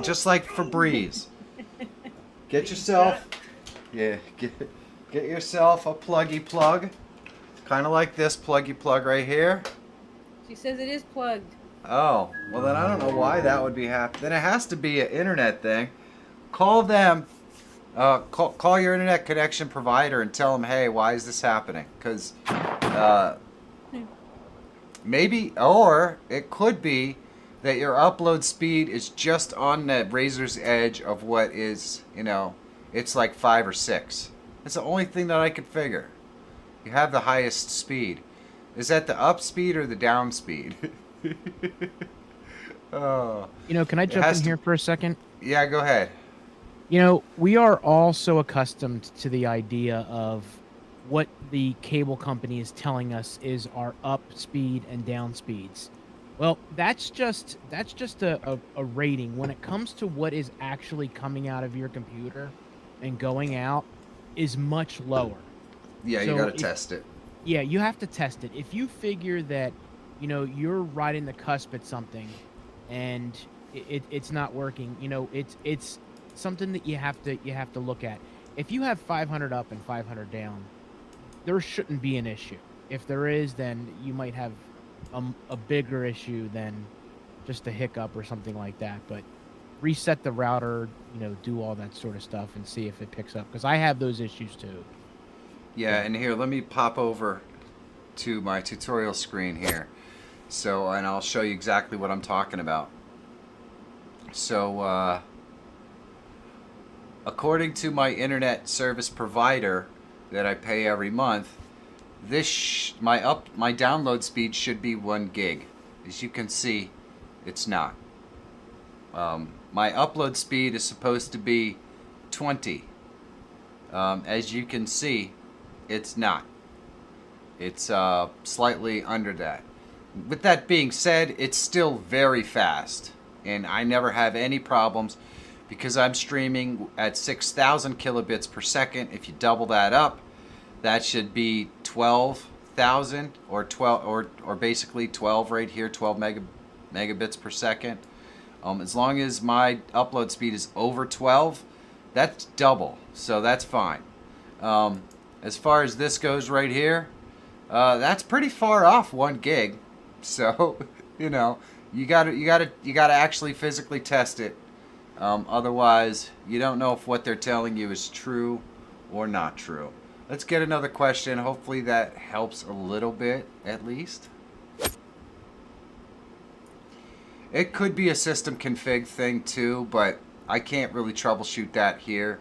Just like Febreze. Get yourself, get yourself a pluggy plug. Kind of like this pluggy plug right here. She says it is plugged. Oh, well then I don't know why that would be happening. Then it has to be an internet thing. Call them. Call your internet connection provider and tell them, hey, why is this happening? Because maybe, or it could be that your upload speed is just on the razor's edge of what is, it's like 5 or 6. It's the only thing that I could figure. You have the highest speed. Is that the up speed or the down speed? Oh. Can I jump in here for a second? Yeah, go ahead. We are all so accustomed to the idea of what the cable company is telling us is our up speed and down speeds. Well, that's just a rating. When it comes to what is actually coming out of your computer and going out is much lower. Yeah, you gotta test it. Yeah, you have to test it. If you figure that, you're right in the cusp at something and it's not working, it's something that you have to look at. If you have 500 up and 500 down, there shouldn't be an issue. If there is, then you might have a bigger issue than just a hiccup or something like that. But reset the router, do all that sort of stuff and see if it picks up, because I have those issues too. Yeah, and here, let me pop over to my tutorial screen here. So, and I'll show you exactly what I'm talking about. So, according to my internet service provider that I pay every month, my download speed should be 1 gig. As you can see, it's not. My upload speed is supposed to be 20. As you can see, it's not. It's slightly under that. With that being said, it's still very fast, and I never have any problems because I'm streaming at 6,000 kilobits per second. If you double that up, that should be 12,000 or basically 12 right here, 12 megabits per second. As long as my upload speed is over 12, that's double, so that's fine. As far as this goes right here, that's pretty far off 1 gig. So, you gotta actually physically test it. Otherwise, you don't know if what they're telling you is true or not true. Let's get another question. Hopefully that helps a little bit, at least. It could be a system config thing too, but I can't really troubleshoot that here.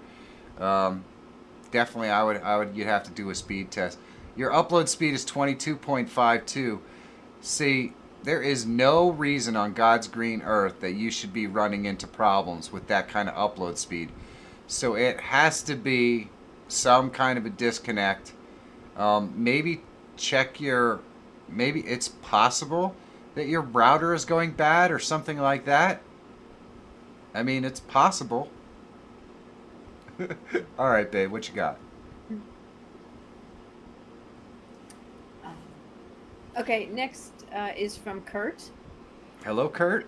Definitely, you'd have to do a speed test. Your upload speed is 22.52. See, there is no reason on God's green earth that you should be running into problems with that kind of upload speed. So it has to be some kind of a disconnect. Maybe check maybe it's possible that your router is going bad or something like that. I mean, it's possible. All right, babe, what you got? Okay, next is from Kurt. Hello, Kurt.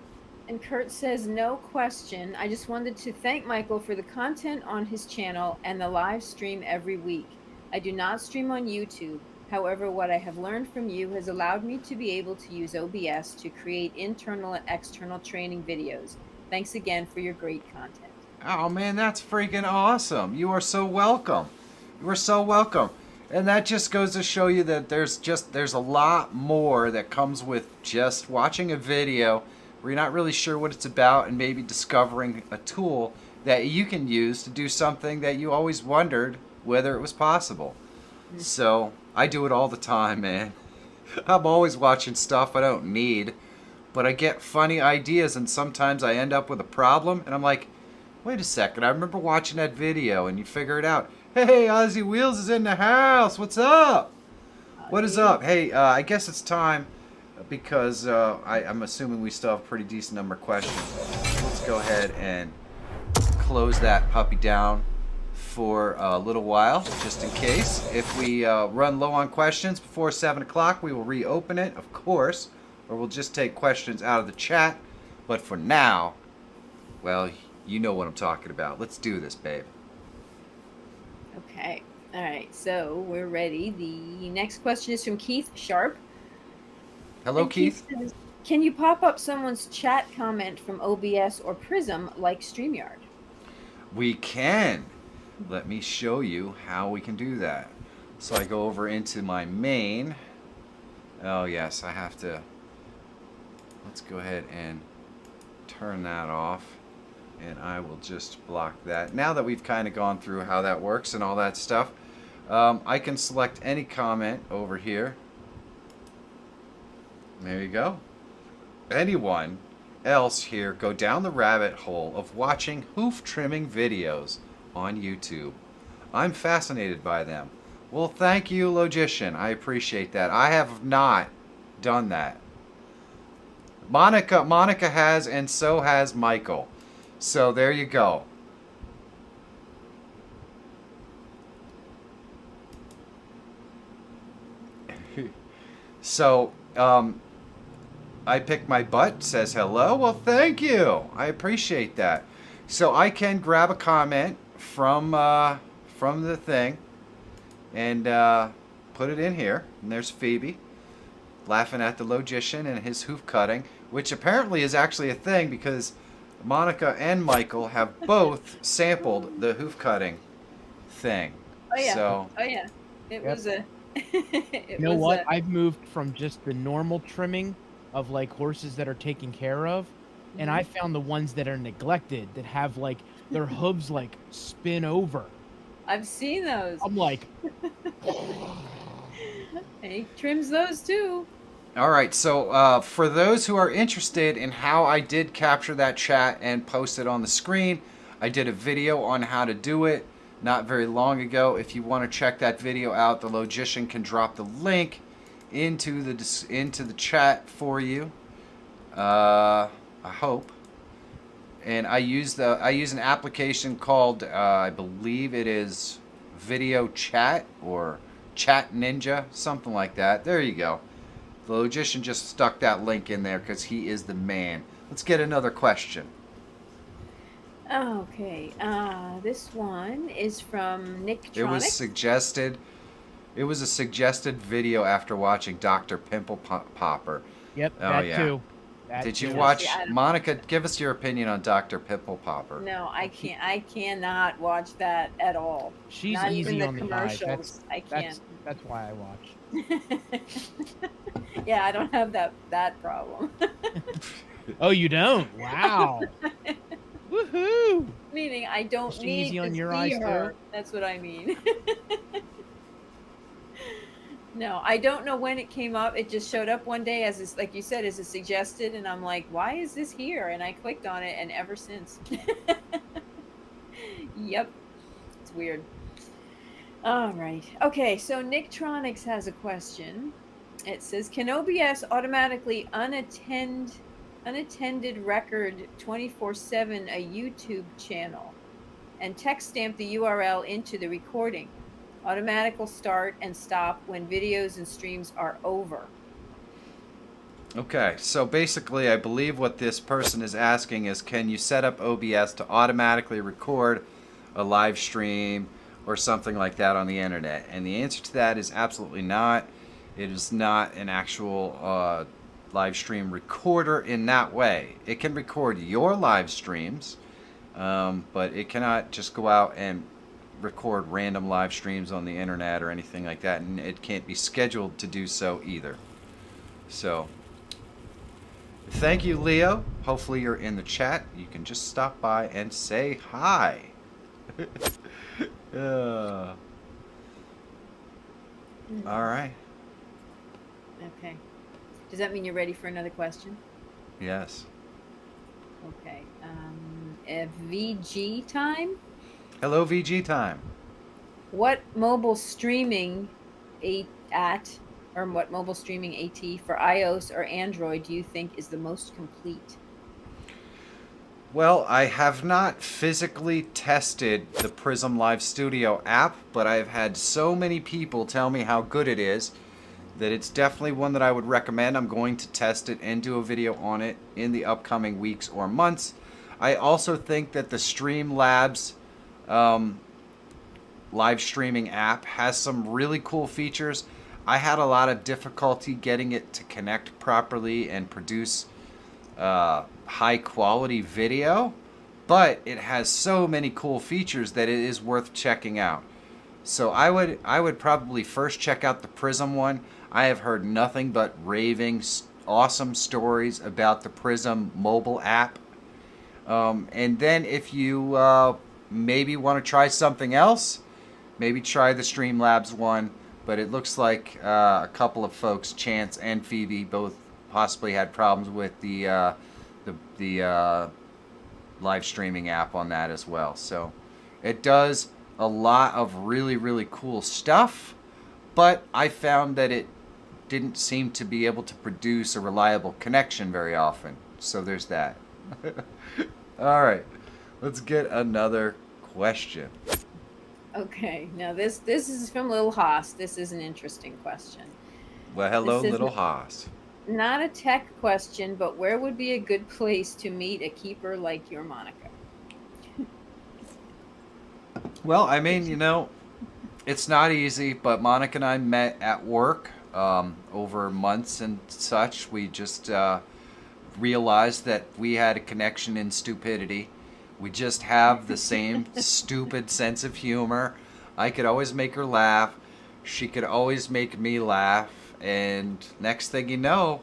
And Kurt says, no question. I just wanted to thank Michael for the content on his channel and the live stream every week. I do not stream on YouTube. However, what I have learned from you has allowed me to be able to use OBS to create internal and external training videos. Thanks again for your great content. Oh, man, that's freaking awesome. You are so welcome. You are so welcome. And that just goes to show you that there's a lot more that comes with just watching a video where you're not really sure what it's about and maybe discovering a tool that you can use to do something that you always wondered whether it was possible. So I do it all the time, man. I'm always watching stuff I don't need, but I get funny ideas and sometimes I end up with a problem and I'm like, wait a second, I remember watching that video, and you figure it out. Hey, Ozzy Wheels is in the house. What's up? What is up? Hey, I guess it's time because I'm assuming we still have a pretty decent number of questions. Let's go ahead and close that puppy down for a little while, just in case. If we run low on questions before 7 o'clock, we will reopen it, of course, or we'll just take questions out of the chat. But for now, well, you know what I'm talking about. Let's do this, babe. Okay. All right. So we're ready. The next question is from Keith Sharp. Hello, And Keith. says, can you pop up someone's chat comment from OBS or Prism like StreamYard? We can. Let me show you how we can do that. So I go over into my main. Oh, yes, I have to. Let's go ahead and turn that off. And I will just block that. Now that we've kind of gone through how that works and all that stuff, I can select any comment over here. There you go. Anyone else here go down the rabbit hole of watching hoof trimming videos on YouTube. I'm fascinated by them. Well, thank you, Logician. I appreciate that. I have not done that. Monica has, and so has Michael. So there you go. So, I picked my butt, says hello. Well, thank you. I appreciate that. So I can grab a comment from the thing and put it in here. And there's Phoebe. laughing at the logician and his hoof cutting, which apparently is actually a thing because Monica and Michael have both sampled the hoof cutting thing. Oh yeah. So Oh yeah. It Yep. was a. You know what? I've moved from just the normal trimming of like horses that are taken care of, and I found the ones that are neglected that have like their hooves like spin over. I've seen those. I'm like, He trims those too. all right, so for those who are interested in how I did capture that chat and post it on the screen, I did a video on how to do it not very long ago. If you want to check that video out, the logician can drop the link into the chat for you. I hope. And I use an application called I believe it is Video Chat or Chat Ninja, something like that. There you go. The logician just stuck that link in there because he is the man. Let's get another question. Okay. This one is from Nick It was a suggested video after watching Dr. Pimple Popper. yep, Oh, that yeah. too. That Did you too. watch, Yeah, I don't- Monica? Give us your opinion on Dr. Pimple Popper. No, I can't. I cannot watch that at all. She's Not easy even the on the eye. commercials. I can't. That's why I watch. Yeah, I don't have that problem. Oh, you don't? Wow. Woohoo! Meaning I don't Is she need easy to on your see eyes, her. too? That's what I mean. No, I don't know when it came up. It just showed up one day as this, like you said, as a suggested, and I'm like, why is this here? And I clicked on it, and ever since. Yep, it's weird. All right. Okay, so Nicktronics has a question. It says, can OBS automatically unattended record 24/7 a YouTube channel and text stamp the URL into the recording? Automatic will start and stop when videos and streams are over. Okay, so basically, I believe what this person is asking is, can you set up OBS to automatically record a live stream or something like that on the internet? And the answer to that is absolutely not. It is not an actual live stream recorder in that way. It can record your live streams, but it cannot just go out and record random live streams on the internet or anything like that, and it can't be scheduled to do so either. So thank you, Leo. Hopefully you're in the chat. You can just stop by and say hi. All right. Okay. Does that mean you're ready for another question? Yes. Okay. VG time. Hello, VG time. What mobile streaming AT for iOS or Android do you think is the most complete? Well, I have not physically tested the Prism Live Studio app, but I've had so many people tell me how good it is that it's definitely one that I would recommend. I'm going to test it and do a video on it in the upcoming weeks or months. I also think that the Streamlabs live streaming app has some really cool features. I had a lot of difficulty getting it to connect properly and produce high quality video, but it has so many cool features that it is worth checking out. So I would probably first check out the Prism one. I have heard nothing but raving awesome stories about the Prism mobile app. And then if you maybe want to try something else, maybe try the Streamlabs one. But it looks like a couple of folks, Chance and Phoebe, both possibly had problems with the live streaming app on that as well. So it does a lot of really, really cool stuff, but I found that it didn't seem to be able to produce a reliable connection very often. So there's that. All right, let's get another question. Okay, now this is from Lil Haas. This is an interesting question. Well, hello, This is little n- Haas. Not a tech question, but where would be a good place to meet a keeper like your Monica? Well, I mean, it's not easy, but Monica and I met at work over months and such. We just realized that we had a connection in stupidity. We just have the same stupid sense of humor. I could always make her laugh. She could always make me laugh. And next thing you know,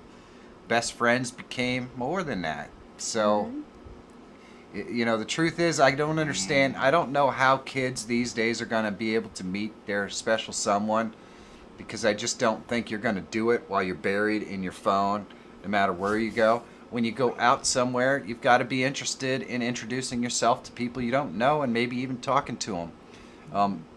best friends became more than that. So, you know, the truth is, I don't understand. I don't know how kids these days are going to be able to meet their special someone, because I just don't think you're going to do it while you're buried in your phone, no matter where you go. When you go out somewhere, you've got to be interested in introducing yourself to people you don't know, and maybe even talking to them.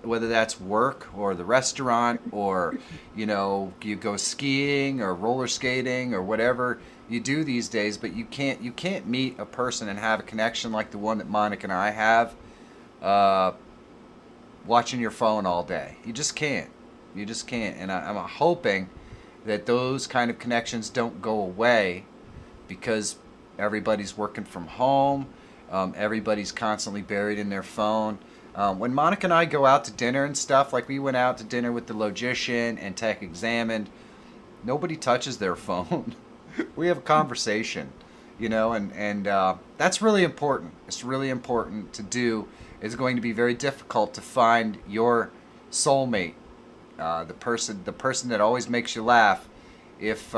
Whether that's work or the restaurant, or, you know, you go skiing or roller skating or whatever you do these days, but you can't meet a person and have a connection like the one that Monica and I have, watching your phone all day. You just can't. You just can't. And I'm hoping that those kind of connections don't go away, because everybody's working from home. Everybody's constantly buried in their phone. When Monica and I go out to dinner and stuff, like we went out to dinner with the Logician and Tech Examined, nobody touches their phone. We have a conversation, you know, and that's really important. It's really important to do. It's going to be very difficult to find your soulmate, the person that always makes you laugh, if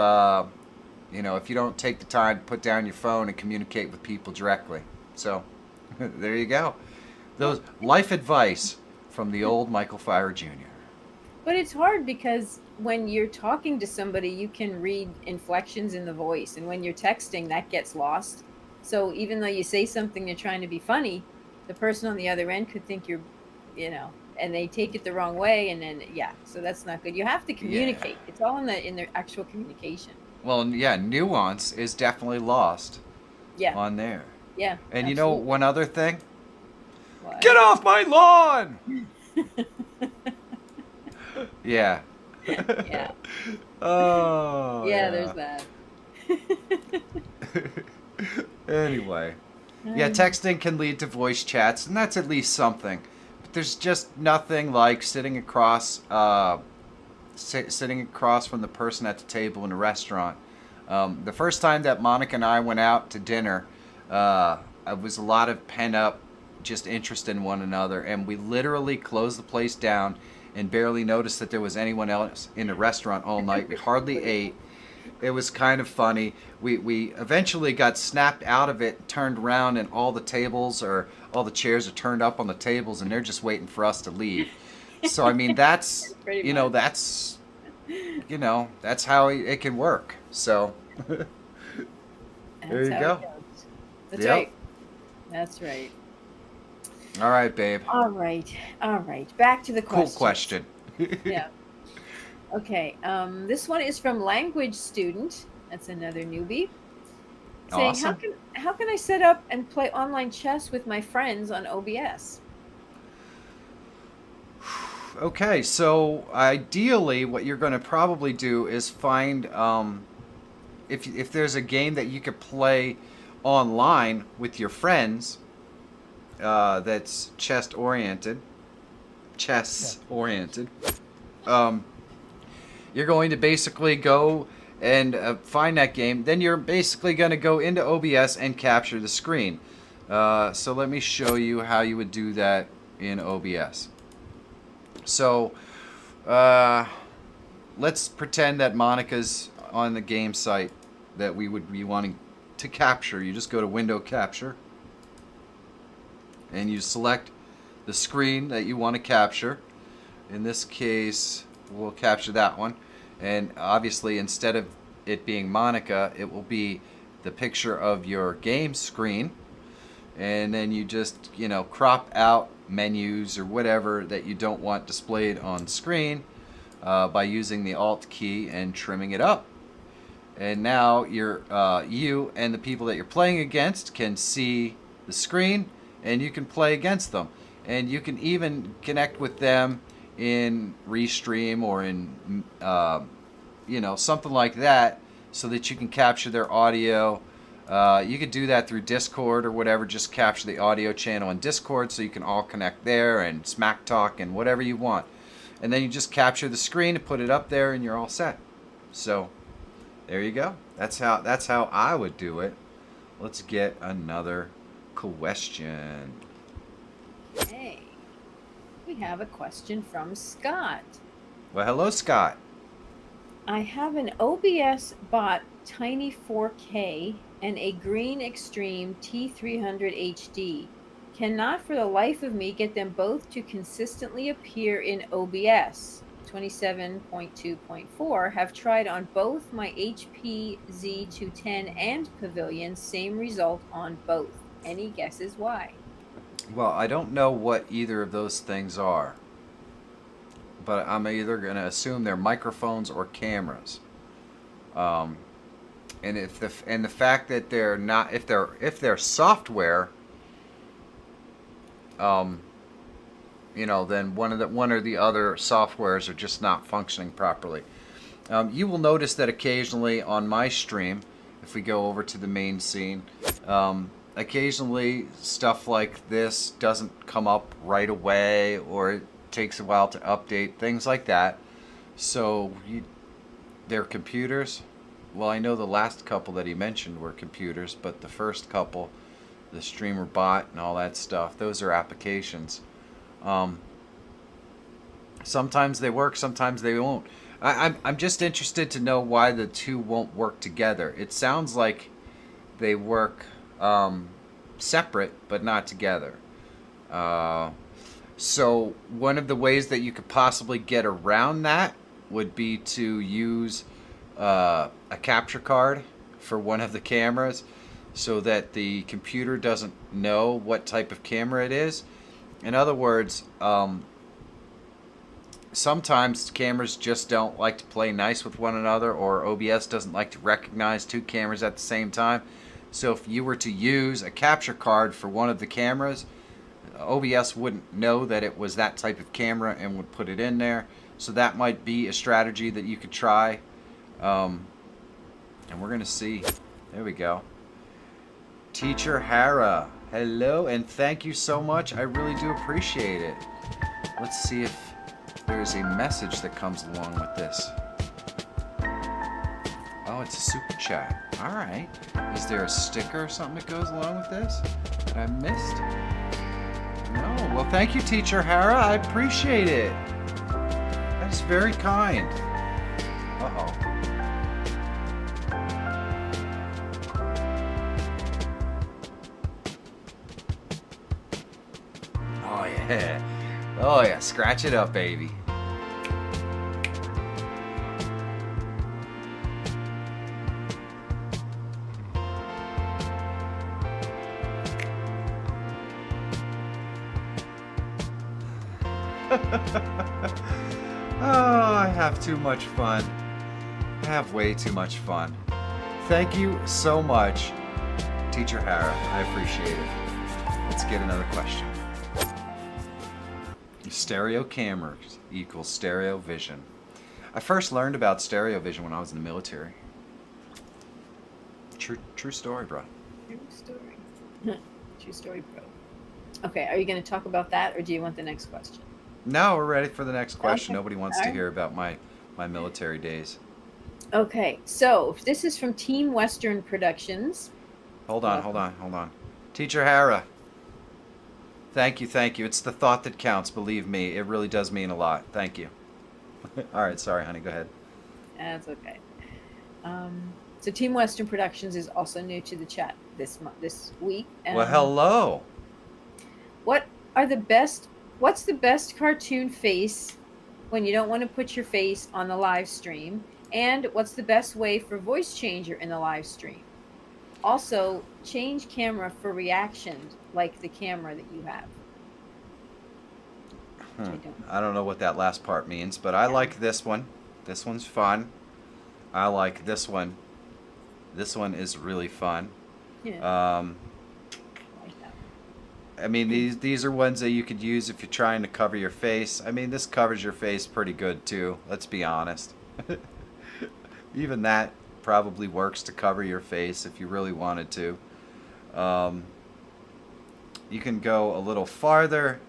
you know, if you don't take the time to put down your phone and communicate with people directly. So there you go. Those life advice from the old Michael Fire Jr. But it's hard because when you're talking to somebody, you can read inflections in the voice, and when you're texting, that gets lost. So even though you say something, you're trying to be funny, the person on the other end could think you're, you know, and they take it the wrong way, and then so that's not good. You have to communicate. It's all in the actual communication. Well, yeah, nuance is definitely lost. On there. Yeah. And you know one other thing? What? Get off my lawn! Yeah. Yeah. Oh. Yeah, there's that. Anyway. Yeah, texting can lead to voice chats, and that's at least something. But there's just nothing like sitting across from the person at the table in a restaurant. The first time that Monica and I went out to dinner, it was a lot of pent-up just interest in one another, and we literally closed the place down and barely noticed that there was anyone else in the restaurant all night. We hardly ate. It was kind of funny. We eventually got snapped out of it, turned around, and all the chairs are turned up on the tables, and they're just waiting for us to leave. So I mean, that's that's how it can work. So there you go. That's right. That's right. All right, babe. All right. Back to the question. Cool question. Yeah. Okay. This one is from Language Student. That's another newbie. Saying, Awesome. how can I set up and play online chess with my friends on OBS? Okay, so ideally, what you're going to probably do is find if there's a game that you could play online with your friends that's chess oriented. You're going to basically go and find that game. Then you're basically going to go into OBS and capture the screen. So let me show you how you would do that in OBS. So let's pretend that Monica's on the game site that we would be wanting to capture. You just go to Window Capture, and you select the screen that you want to capture. In this case, we'll capture that one. And obviously, instead of it being Monica, it will be the picture of your game screen. And then you just, crop out menus or whatever that you don't want displayed on screen by using the Alt key and trimming it up. And now you and the people that you're playing against can see the screen, and you can play against them. And you can even connect with them in Restream or in something like that, so that you can capture their audio. You could do that through Discord or whatever. Just capture the audio channel in Discord so you can all connect there and smack talk and whatever you want. And then you just capture the screen and put it up there, and you're all set. So there you go. That's how I would do it. Let's get another question. Hey, we have a question from Scott. Well, hello, Scott. I have an OBS bot Tiny 4K and a Green Extreme T300 HD. Cannot for the life of me get them both to consistently appear in OBS. 27.2.4 have tried on both my HP Z210 and Pavilion, same result on both. Any guesses why? Well, I don't know what either of those things are, but I'm either going to assume they're microphones or cameras. And the fact that they're not, if they're software, then one or the other softwares are just not functioning properly. You will notice that occasionally on my stream, if we go over to the main scene, occasionally stuff like this doesn't come up right away, or it takes a while to update, things like that. So they're computers. Well, I know the last couple that he mentioned were computers, but the first couple, the streamer bot and all that stuff, those are applications. Sometimes they work, sometimes they won't. I'm just interested to know why the two won't work together. It sounds like they work separate, but not together. So one of the ways that you could possibly get around that would be to use a capture card for one of the cameras, so that the computer doesn't know what type of camera it is. In other words, sometimes cameras just don't like to play nice with one another, or OBS doesn't like to recognize two cameras at the same time. So if you were to use a capture card for one of the cameras, OBS wouldn't know that it was that type of camera and would put it in there. So that might be a strategy that you could try. And we're going to see. There we go. Teacher Hara, hello, and thank you so much. I really do appreciate it. Let's see if there's a message that comes along with this. Oh, it's a super chat. All right. Is there a sticker or something that goes along with this that I missed? No. Well, thank you, Teacher Hara. I appreciate it. That's very kind. Uh-oh. Oh, yeah. Oh, yeah. Scratch it up, baby. Oh, I have too much fun. I have way too much fun. Thank you so much, Teacher Hara. I appreciate it. Let's get another question. Stereo cameras equals stereo vision. I first learned about stereo vision when I was in the military. True story, bro. True story. True story, bro. Okay, are you going to talk about that, or do you want the next question? No, we're ready for the next question. Okay. Nobody wants to hear about my military days. Okay, so this is from Team Western Productions. Hold on. Teacher Hara. Thank you. It's the thought that counts, believe me. It really does mean a lot. Thank you. All right, sorry, honey, go ahead. That's okay. So Team Western Productions is also new to the chat this week. Well, hello. What's the best cartoon face when you don't want to put your face on the live stream? And what's the best way for voice changer in the live stream? Also, change camera for reaction, like the camera that you have. I don't know what that last part means, but I like this one. This one's fun. I like this one. This one is really fun. Yeah. I mean, these are ones that you could use if you're trying to cover your face. I mean, this covers your face pretty good too. Let's be honest. Even that probably works to cover your face if you really wanted to. You can go a little farther,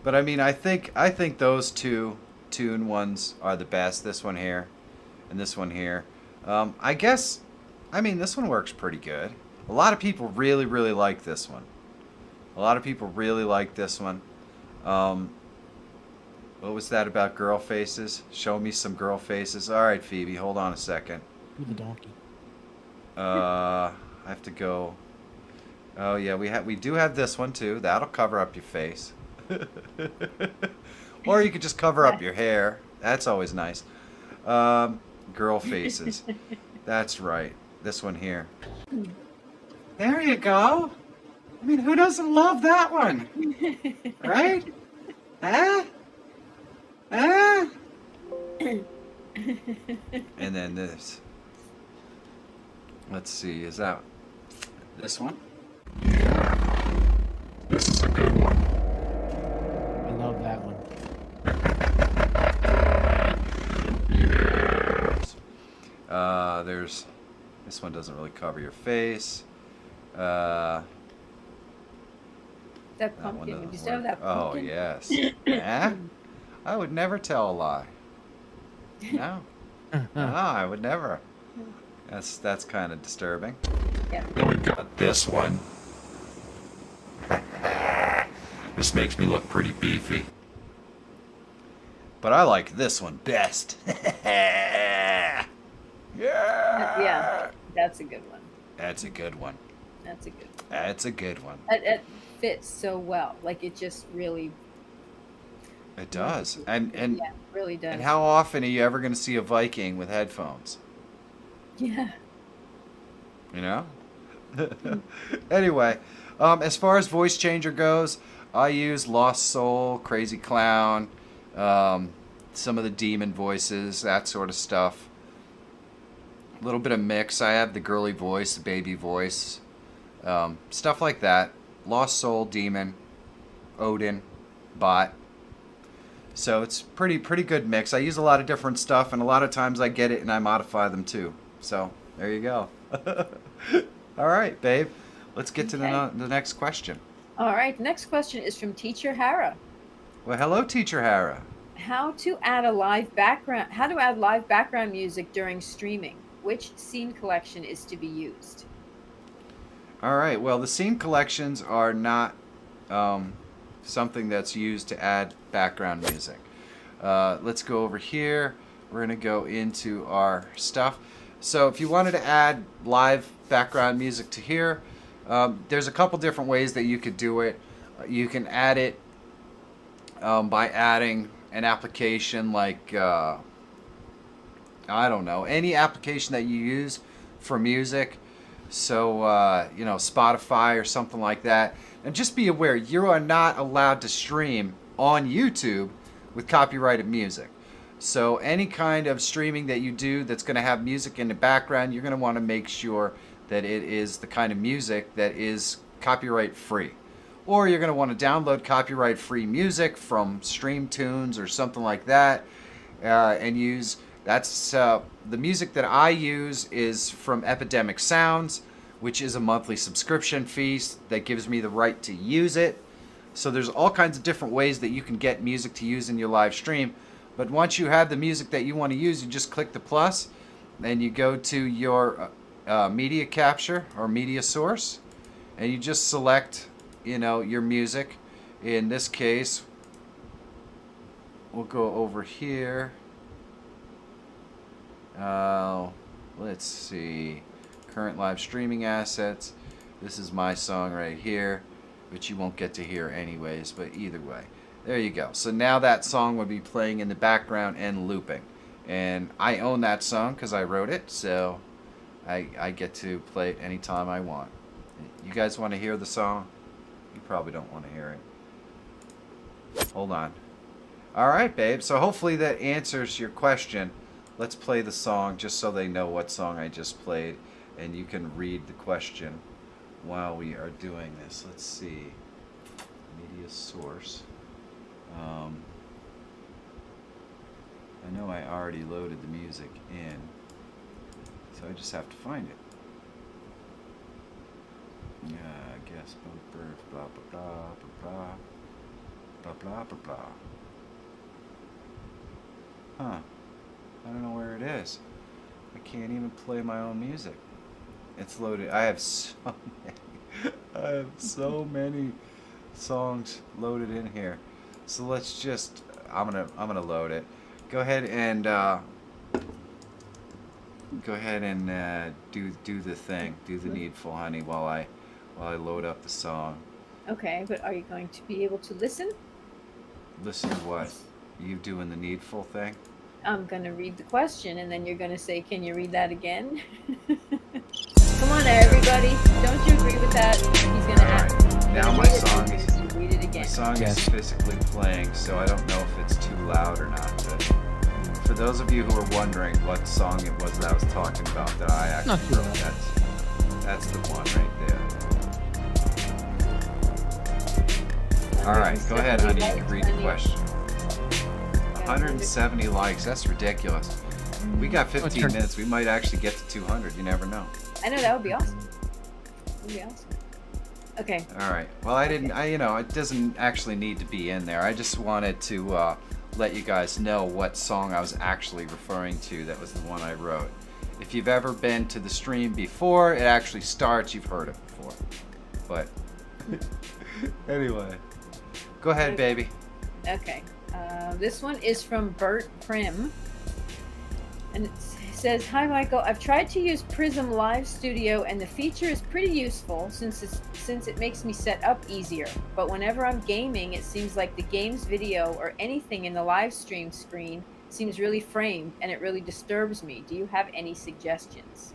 but I mean, I think those two tune ones are the best. This one here and this one here. I guess, I mean, this one works pretty good. A lot of people really, really like this one. A lot of people really like this one. What was that about girl faces? Show me some girl faces. All right, Phoebe, hold on a second. Who the donkey? I have to go. Oh yeah, we do have this one too. That'll cover up your face. Or you could just cover up your hair. That's always nice. Girl faces. That's right. This one here. There you go. I mean, who doesn't love that one? Right? Huh? Huh? And then this. Let's see, is that this one? This is a good one. I love that one. There's this one doesn't really cover your face. That That one pumpkin. doesn't You still have that work. Oh pumpkin? yes. Eh? I would never tell a lie. No. No, I would never. That's kind of disturbing. Yeah. Then we've got this one. This makes me look pretty beefy. But I like this one best. Yeah. Yeah, that's a good one. That's a good one. That's a good one. That's a good one. It fits so well. Like it just really, It does. And yeah, really does. and how often are you ever going to see a Viking with headphones? Yeah. You know? Anyway, as far as voice changer goes, I use Lost Soul, Crazy Clown, some of the demon voices, that sort of stuff. A little bit of mix. I have the girly voice, the baby voice, stuff like that. Lost Soul, Demon, Odin, Bot. So it's pretty good mix. I use a lot of different stuff, and a lot of times I get it and I modify them too. So there you go. All right, babe. Let's get to the next question. All right. Next question is from Teacher Hara. Well, hello, Teacher Hara. How to add live background music during streaming? Which scene collection is to be used? All right. Well, the scene collections are not something that's used to add background music. Let's go over here. We're going to go into our stuff. So if you wanted to add live background music to here, there's a couple different ways that you could do it. You can add it by adding an application like, I don't know, any application that you use for music. So, Spotify or something like that. And just be aware, you are not allowed to stream on YouTube with copyrighted music. So any kind of streaming that you do that's going to have music in the background, you're going to want to make sure that it is the kind of music that is copyright free. Or you're going to want to download copyright free music from StreamTunes or something like that and use. That's the music that I use is from Epidemic Sounds, which is a monthly subscription fee that gives me the right to use it. So there's all kinds of different ways that you can get music to use in your live stream. But once you have the music that you want to use, you just click the plus and you go to your media capture or media source and you just select, your music. In this case, we'll go over here. Let's see. Current live streaming assets. This is my song right here, which you won't get to hear anyways, but either way. There you go. So now that song would be playing in the background and looping. And I own that song because I wrote it, so I get to play it anytime I want. You guys want to hear the song? You probably don't want to hear it. Hold on. All right, babe. So hopefully that answers your question. Let's play the song just so they know what song I just played, and you can read the question while we are doing this. Let's see. Media source. I know I already loaded the music in, so I just have to find it. Yeah, I guess bumper, blah blah blah blah blah blah blah blah. Huh. I don't know where it is. I can't even play my own music. It's loaded. I have so many. I have so many songs loaded in here. So let's just. I'm gonna load it. Go ahead and do the thing. Do the needful, honey, while I load up the song. Okay, but are you going to be able to listen? Listen to what? You doing the needful thing? I'm going to read the question, and then you're going to say, can you read that again? Come on now, everybody. Don't you agree with that? He's going to ask. Alright, now my song is... You read it My again. song Yes. is physically playing, so I don't know if it's too loud or not. But for those of you who are wondering what song it was that I was talking about that I actually Not too wrote, loud. that's the one right there. Alright, go ahead, honey. You can read the question. 170 likes. That's ridiculous. We got 15 turn- minutes. We might actually get to 200. You never know. I know, that would be awesome. That would be awesome. Okay. All right. Well, I didn't. It doesn't actually need to be in there. I just wanted to let you guys know what song I was actually referring to. That was the one I wrote. If you've ever been to the stream before it actually starts, you've heard it before. But anyway, go ahead, baby. Okay. This one is from Bert Prim. And it says, "Hi Michael, I've tried to use Prism Live Studio and the feature is pretty useful since it makes me set up easier. But whenever I'm gaming, it seems like the game's video or anything in the live stream screen seems really framed and it really disturbs me. Do you have any suggestions?"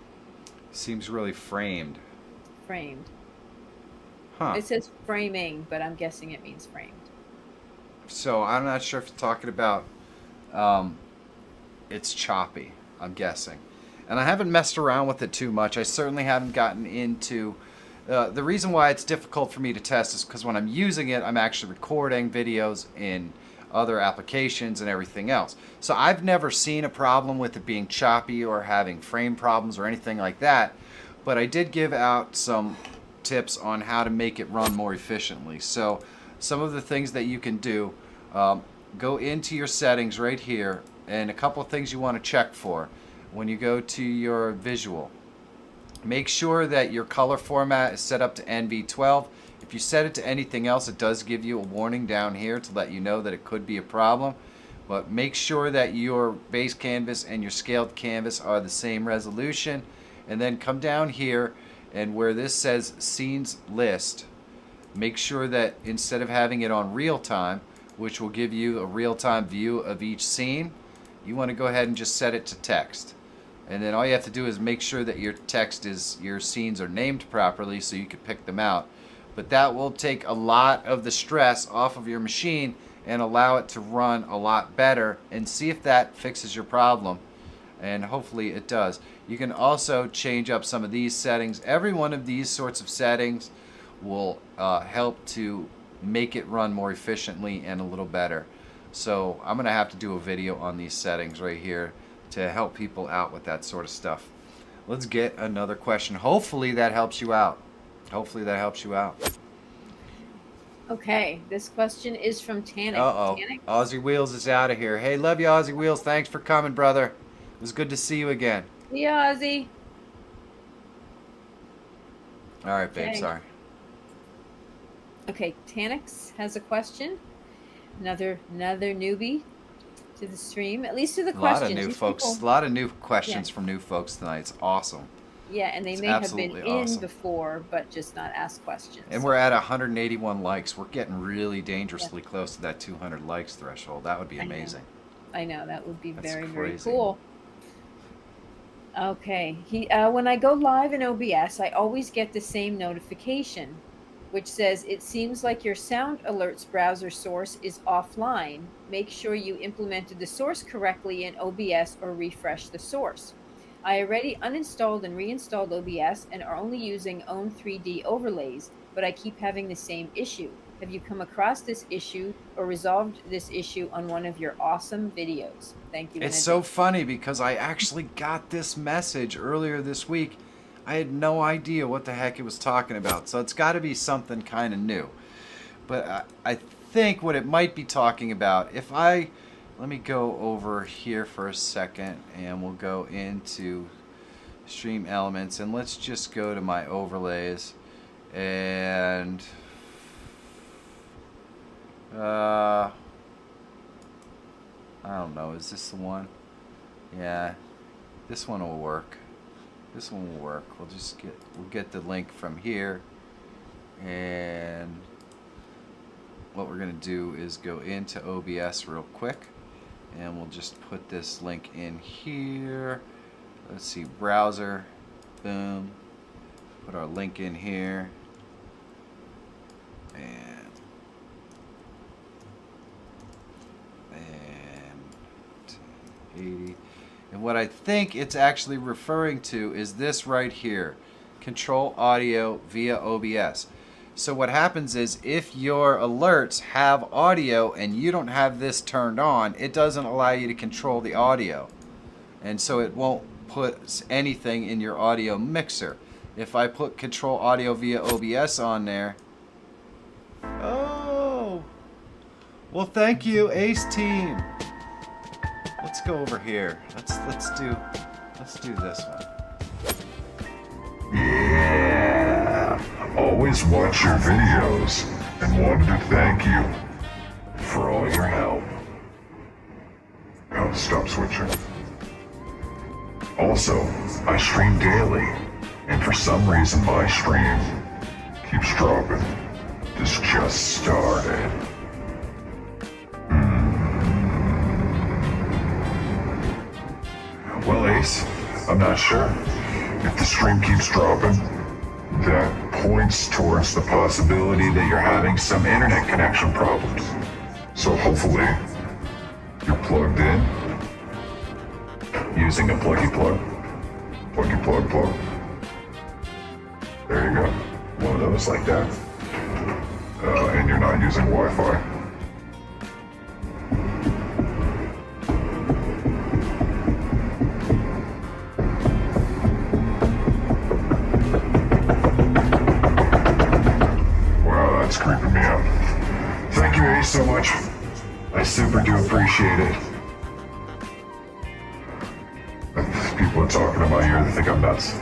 Seems really framed. Framed. Huh. It says framing, but I'm guessing it means framed. So I'm not sure if you're talking about it's choppy, I'm guessing. And I haven't messed around with it too much. I certainly haven't gotten into... the reason why it's difficult for me to test is because when I'm using it, I'm actually recording videos in other applications and everything else. So I've never seen a problem with it being choppy or having frame problems or anything like that. But I did give out some tips on how to make it run more efficiently. So some of the things that you can do, go into your settings right here, and a couple of things you want to check for when you go to your visual. Make sure that your color format is set up to NV12. If you set it to anything else, it does give you a warning down here to let you know that it could be a problem. But make sure that your base canvas and your scaled canvas are the same resolution. And then come down here, and where this says Scenes List, make sure that instead of having it on real time, which will give you a real-time view of each scene, you want to go ahead and just set it to text. And then all you have to do is make sure that your your scenes are named properly so you can pick them out. But that will take a lot of the stress off of your machine and allow it to run a lot better, and see if that fixes your problem. And hopefully it does. You can also change up some of these settings. Every one of these sorts of settings will help to make it run more efficiently and a little better. So I'm going to have to do a video on these settings right here to help people out with that sort of stuff. Let's get another question. Hopefully that helps you out. Hopefully that helps you out. Okay, this question is from Tanic. Uh-oh. Tanic? Aussie Wheels is out of here. Hey, love you, Aussie Wheels. Thanks for coming, brother. It was good to see you again. Yeah, Ozzy. All right, babe. Okay. Sorry. Okay, Tanix has a question. Another newbie to the stream, at least to the A lot questions. of new These folks. people- A lot of new questions from new folks tonight. It's awesome. yeah, and they It's may have been absolutely in awesome. before, but just not asked questions. And we're at 181 likes. We're getting really dangerously close to that 200 likes threshold. That would be I know. amazing. I know that would be That's very crazy. cool. Okay, when I go live in OBS, I always get the same notification, which says it seems like your Sound Alerts browser source is offline. Make sure you implemented the source correctly in OBS or refresh the source. I already uninstalled and reinstalled OBS and are only using own 3D overlays, but I keep having the same issue. Have you come across this issue or resolved this issue on one of your awesome videos? Thank you. in It's so advance. funny because I actually got this message earlier this week. I had no idea what the heck it was talking about. So it's got to be something kind of new. But I think what it might be talking about, if I let me go over here for a second, and we'll go into Stream Elements, and let's just go to my overlays, and I don't know, is this the one? Yeah, this one will work. This one will work. We'll get the link from here, and what we're gonna do is go into OBS real quick, and we'll just put this link in here. Let's see, browser, boom, put our link in here, and 80. And what I think it's actually referring to is this right here, control audio via OBS. So what happens is if your alerts have audio and you don't have this turned on, it doesn't allow you to control the audio. And so it won't put anything in your audio mixer. If I put control audio via OBS on there. Oh. Well, thank you, Ace Team. Let's go over here. Let's do this one. Yeah, always watch your videos and wanted to thank you for all your help. Oh, stop switching. Also, I stream daily, and for some reason my stream keeps dropping. This just started. Well, Ace, I'm not sure. If the stream keeps dropping, that points towards the possibility that you're having some internet connection problems. So hopefully, you're plugged in, using a pluggy plug. Pluggy plug plug. There you go. One of those like that. And you're not using Wi-Fi. Creeping me out. Thank you, Ace, so much. I super do appreciate it. People are talking in my ear, they think I'm nuts.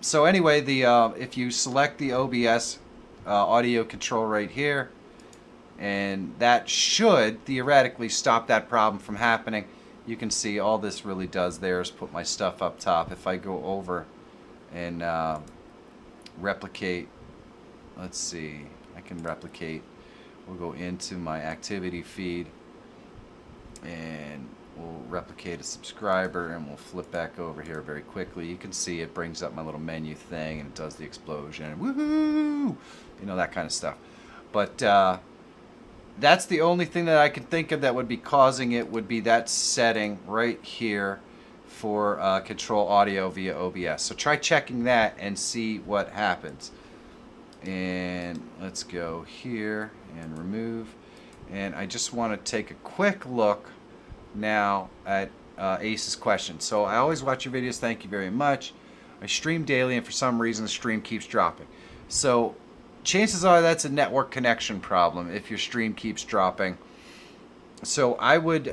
So anyway, if you select the OBS audio control right here, and that should theoretically stop that problem from happening. You can see all this really does there is put my stuff up top. If I go over and replicate, let's see, I can replicate. We'll go into my activity feed and we'll replicate a subscriber, and we'll flip back over here very quickly. You can see it brings up my little menu thing, and it does the explosion, woohoo, you know, that kind of stuff. But that's the only thing that I can think of that would be causing it, would be that setting right here for control audio via OBS. So try checking that and see what happens. And let's go here and remove. And I just want to take a quick look now at Ace's question. So I always watch your videos. Thank you very much. I stream daily, and for some reason the stream keeps dropping. So chances are that's a network connection problem if your stream keeps dropping. So I would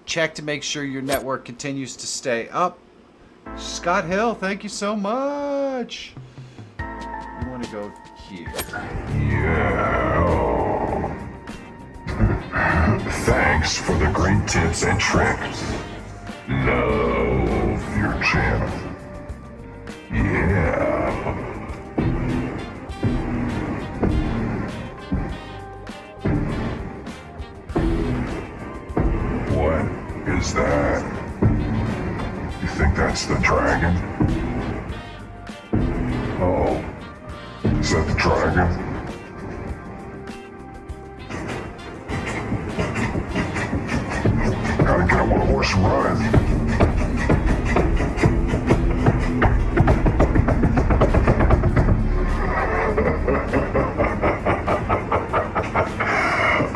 check to make sure your network continues to stay up. Scott Hill, thank you so much. You want to go here. Yeah. Thanks for the great tips and tricks. Love your channel. Yeah. What is that? You think that's the dragon? Oh, is that the dragon? Gotta get him on a horse and ride.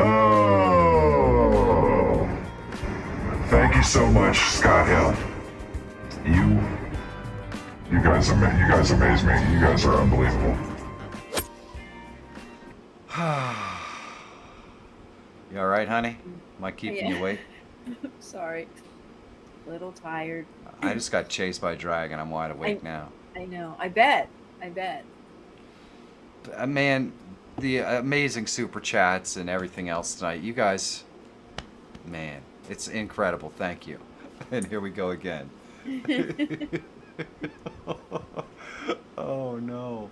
Oh. Thank you so much, Scott Hill. You guys amaze me. You guys are unbelievable. You all right, honey? Am I keeping you Yeah. awake? Sorry. Little tired. I just got chased by a dragon. I'm wide awake now. I know. I bet. Man, the amazing super chats and everything else tonight. You guys, man, it's incredible. Thank you. And here we go again. Oh no.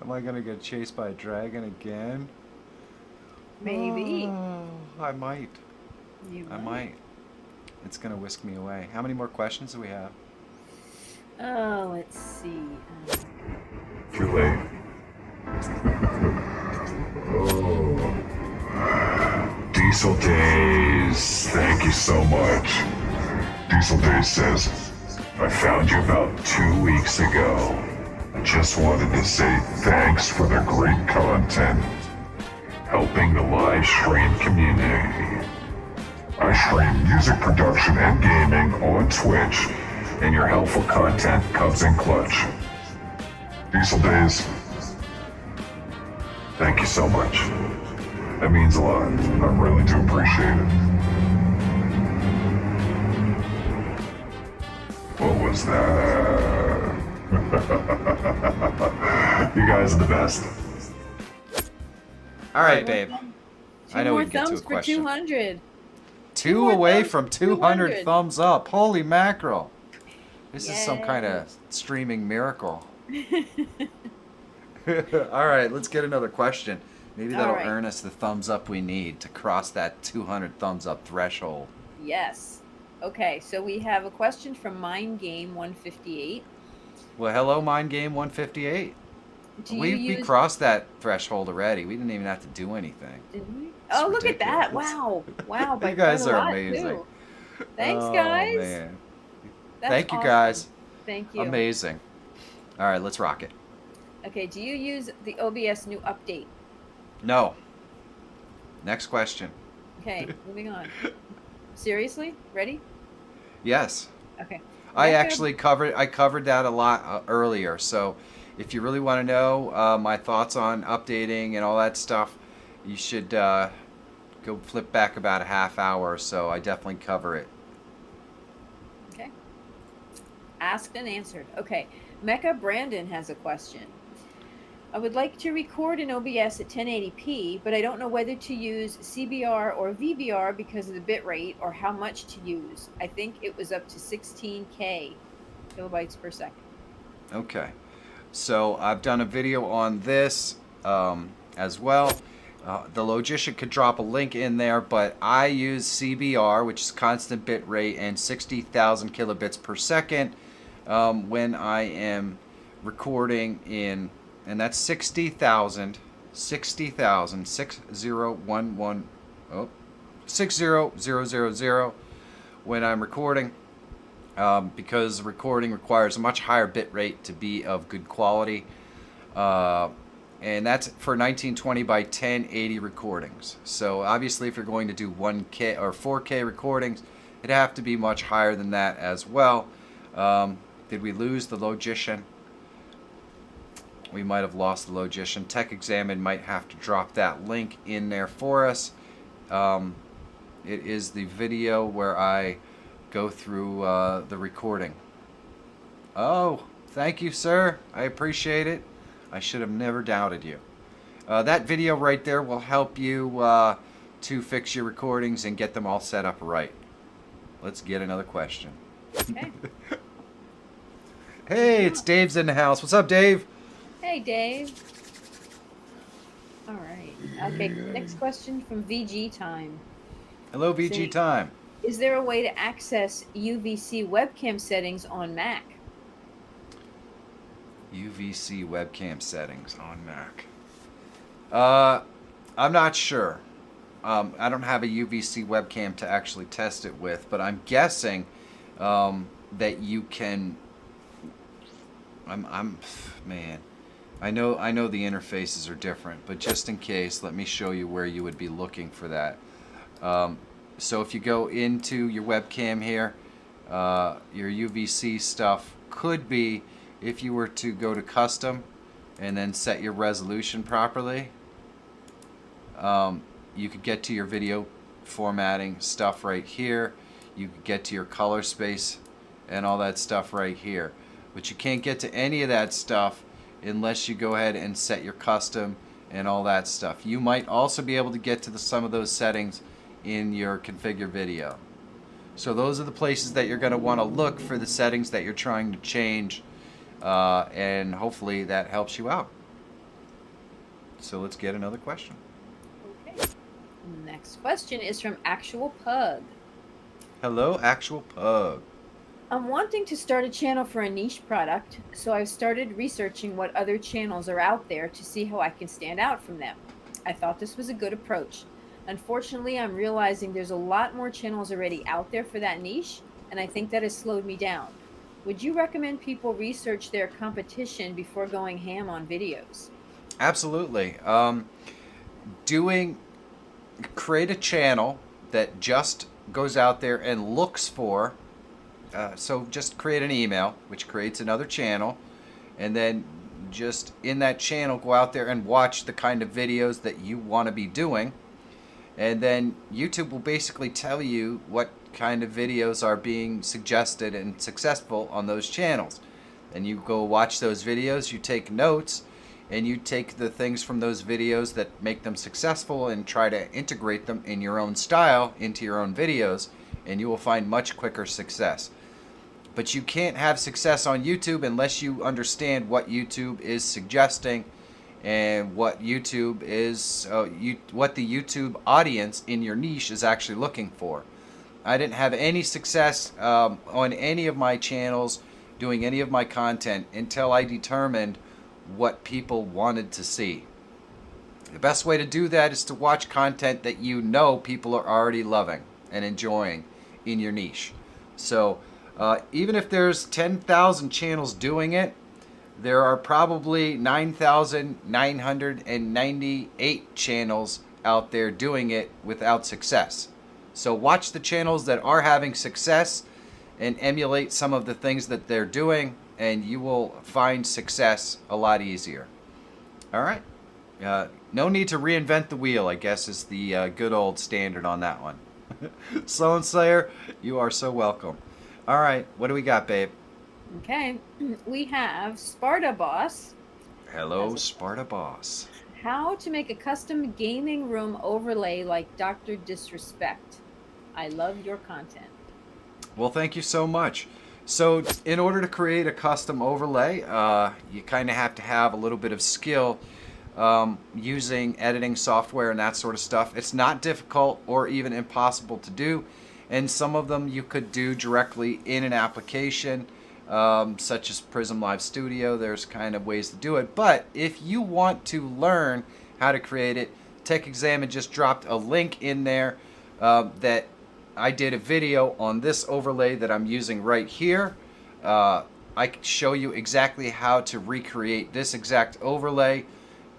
Am I going to get chased by a dragon again? Maybe. Oh, I might. You I might. It's going to whisk me away. How many more questions do we have? Oh, let's see. Too late. Diesel Days, thank you so much. Diesel Days says, I found you about 2 weeks ago. I just wanted to say thanks for the great content, helping the live stream community. I stream music production and gaming on Twitch, and your helpful content comes in clutch. Diesel Days, thank you so much. That means a lot. I really do appreciate it. What was that? You guys are the best. All right, babe. I know more we can get to a thumbs for question. 200. Two more away thumbs from for 200 200. thumbs up. Holy mackerel. This is some kind of Yes. streaming miracle. All right, let's get another question. Maybe All that'll right. earn us the thumbs up we need to cross that 200 thumbs up threshold. Yes. Okay, so we have a question from Mind Game 158. Well, hello, Mind Game 158. Do you We use? crossed that threshold already. We didn't even have to do anything. Did we? It's Oh, look at that! ridiculous. Wow! By You guys quite a are lot, amazing. too. Thanks, Oh, guys. man. That's Thank you, awesome. guys. Thank you. Amazing. All right, let's rock it. Okay, do you use the OBS new update? No. Next question. Okay, moving on. Seriously? Ready? Yes. Okay. I Mecca- actually covered that a lot earlier. So, if you really want to know my thoughts on updating and all that stuff, you should go flip back about a half hour or so. I definitely cover it. Okay. Asked and answered. Okay. Mecca Brandon has a question. I would like to record in OBS at 1080p, but I don't know whether to use CBR or VBR because of the bit rate or how much to use. I think it was up to 16K kilobytes per second. Okay. So I've done a video on this as well. The Logician could drop a link in there, but I use CBR, which is constant bit rate, and 60,000 kilobits per second when I am recording in, and that's 60,000, 60,000 when I'm recording. Because recording requires a much higher bit rate to be of good quality. And that's for 1920 by 1080 recordings. So obviously if you're going to do 1K or 4K recordings, it'd have to be much higher than that as well. Did we lose the Logician? We might have lost the Logician. Tech Examine might have to drop that link in there for us. It is the video where I go through the recording. Oh, thank you, sir. I appreciate it. I should have never doubted you. That video right there will help you to fix your recordings and get them all set up right. Let's get another question. Okay. Hey, it's Dave's in the house. What's up, Dave? Hey, Dave. All right. Okay, next question from VG Time. Hello, VG Say- time. Is there a way to access UVC webcam settings on Mac? UVC webcam settings on Mac. I'm not sure. I don't have a UVC webcam to actually test it with, but I'm guessing that you can. Man. I know the interfaces are different, but just in case, let me show you where you would be looking for that. So if you go into your webcam here, your UVC stuff could be, if you were to go to custom and then set your resolution properly, you could get to your video formatting stuff right here. You can get to your color space and all that stuff right here. But you can't get to any of that stuff unless you go ahead and set your custom and all that stuff. You might also be able to get to some of those settings in your configure video. So those are the places that you're going to want to look for the settings that you're trying to change, and hopefully that helps you out. So let's get another question. Okay. Next question is from Actual Pug. Hello, Actual Pug. I'm wanting to start a channel for a niche product, so I've started researching what other channels are out there to see how I can stand out from them. I thought this was a good approach. Unfortunately, I'm realizing there's a lot more channels already out there for that niche, and I think that has slowed me down. Would you recommend people research their competition before going ham on videos? Absolutely. Create a channel that just goes out there and looks for. So just create an email, which creates another channel, and then just in that channel go out there and watch the kind of videos that you want to be doing, and then YouTube will basically tell you what kind of videos are being suggested and successful on those channels. Then you go watch those videos, you take notes, and you take the things from those videos that make them successful and try to integrate them in your own style into your own videos, and you will find much quicker success. But you can't have success on YouTube unless you understand what YouTube is suggesting and what YouTube is, what the YouTube audience in your niche is actually looking for. I didn't have any success on any of my channels doing any of my content until I determined what people wanted to see. The best way to do that is to watch content that you know people are already loving and enjoying in your niche. So even if there's 10,000 channels doing it, there are probably 9,998 channels out there doing it without success. So watch the channels that are having success and emulate some of the things that they're doing, and you will find success a lot easier. All right. No need to reinvent the wheel, I guess, is the good old standard on that one. Sloan Slayer, you are so welcome. All right, what do we got, babe? Okay, we have Sparta Boss. Hello, Sparta Boss. How to make a custom gaming room overlay like Dr. Disrespect. I love your content. Well, thank you so much. So in order to create a custom overlay, you kind of have to have a little bit of skill using editing software and that sort of stuff. It's not difficult or even impossible to do, and some of them you could do directly in an application, such as Prism Live Studio. There's kind of ways to do it, but if you want to learn how to create it, TechExamine just dropped a link in there that I did a video on this overlay that I'm using right here. I can show you exactly how to recreate this exact overlay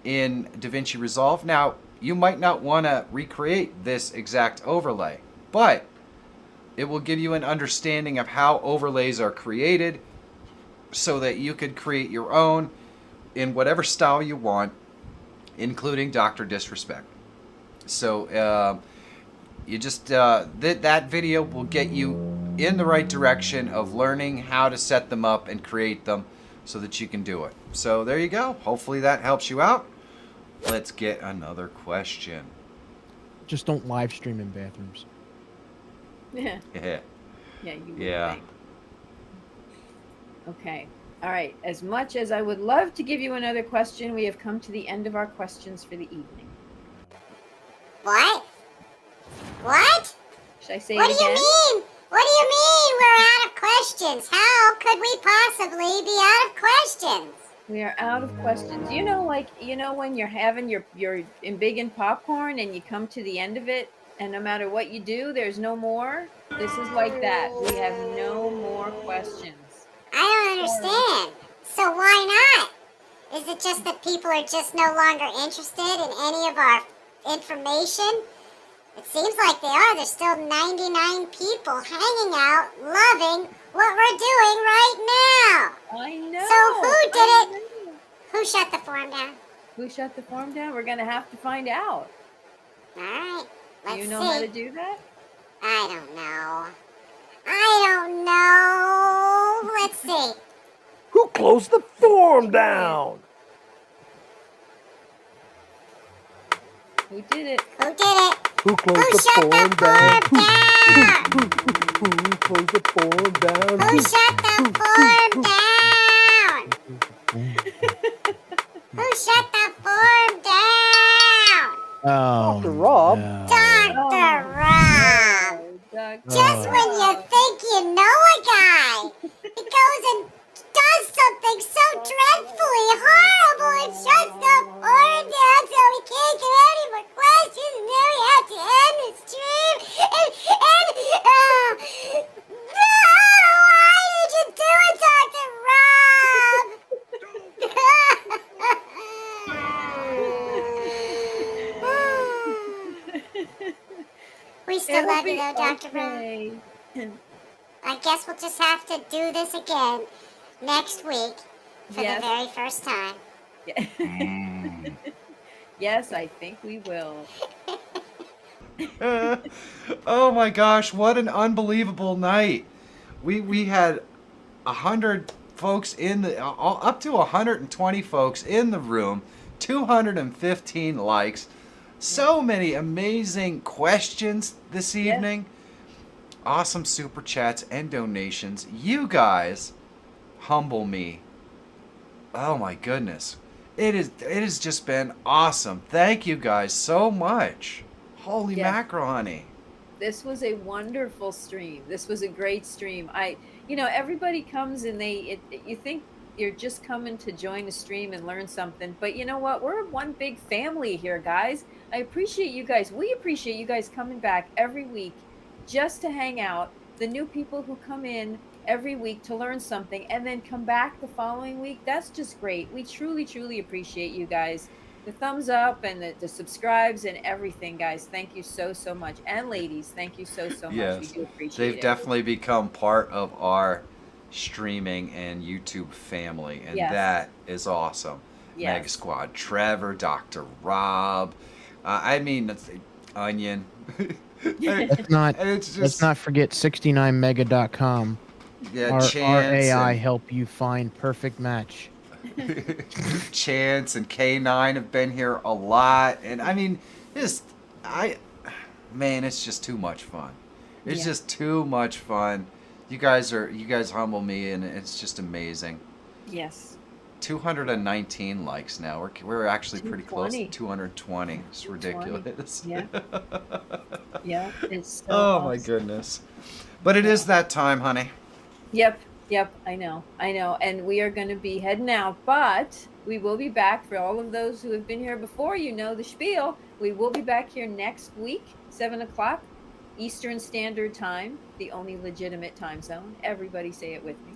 in DaVinci Resolve. Now, you might not want to recreate this exact overlay, but it will give you an understanding of how overlays are created so that you could create your own in whatever style you want, including Dr. Disrespect. So you just that video will get you in the right direction of learning how to set them up and create them so that you can do it. So there you go. Hopefully that helps you out. Let's get another question. Just don't live stream in bathrooms. Yeah. Yeah. Yeah, you would Yeah. think. Okay. All right. As much as I would love to give you another question, we have come to the end of our questions for the evening. What? What? Should I say What it do you again? mean? What do you mean we're out of questions? How could we possibly be out of questions? We are out of questions. You know, like, when you're having your big in popcorn and you come to the end of it, and no matter what you do, there's no more. This is like that. We have no more questions. I don't understand. So why not? Is it just that people are just no longer interested in any of our information? It seems like they are. There's still 99 people hanging out, loving what we're doing right now. I know. So who did I it? know. Who shut the forum down? Who shut the forum down? We're gonna have to find out. All right. Do Let's you know see. how to do that? I don't know. I don't know. Let's see. Who closed the forum down? Who did it? Who did it? Who Who closed the shut forum the down? forum down? Who closed the forum down? Who shut the forum down? Who shut the forum down? Oh, Dr. Rob? no. Dr. Rob. Dr. Just when you think you know a guy, he goes and does something so dreadfully horrible and shuts the forum down so we can't get any more questions, and then we have to end the stream. No, why did you do it, Dr. Rob? We still It'll love you be though, Dr. Rob. okay. I guess we'll just have to do this again next week for Yes. the very first time. Yes, I think we will. Oh my gosh, what an unbelievable night. We had 100 folks in the up to 120 folks in the room, 215 likes, so many amazing questions this evening. Awesome super chats and donations. You guys humble me. Oh my goodness. It has just been awesome. Thank you guys so much. Holy Yes. mackerel, honey. This was a wonderful stream. This was a great stream. Everybody comes and you think you're just coming to join the stream and learn something, but you know what? We're one big family here, guys. I appreciate you guys. We appreciate you guys coming back every week just to hang out. The new people who come in every week to learn something and then come back the following week. That's just great. We truly, truly appreciate you guys. The thumbs up and the subscribes and everything, guys. Thank you so, so much. And ladies, thank you so, so much. Yes. We do appreciate They've it. definitely become part of our streaming and YouTube family, and Yes. that is awesome. Yes. Meg Squad, Trevor, Dr. Rob, Onion. Let's not And it's let's just not forget 69mega.com. yeah, Our Chance AI and, help you find perfect match. Chance and K9 have been here a lot, and it's just too much fun. It's Yeah. just too much fun. You guys humble me, and it's just amazing. Yes. 219 likes now. We're actually pretty close to 220. 220. It's 220. ridiculous. Yeah. Yeah. It's so Oh my awesome. goodness. But it is that time, honey. Yep. I know. And we are going to be heading out, but we will be back for all of those who have been here before. You know the spiel. We will be back here next week, 7 o'clock Eastern Standard Time, the only legitimate time zone. Everybody say it with me.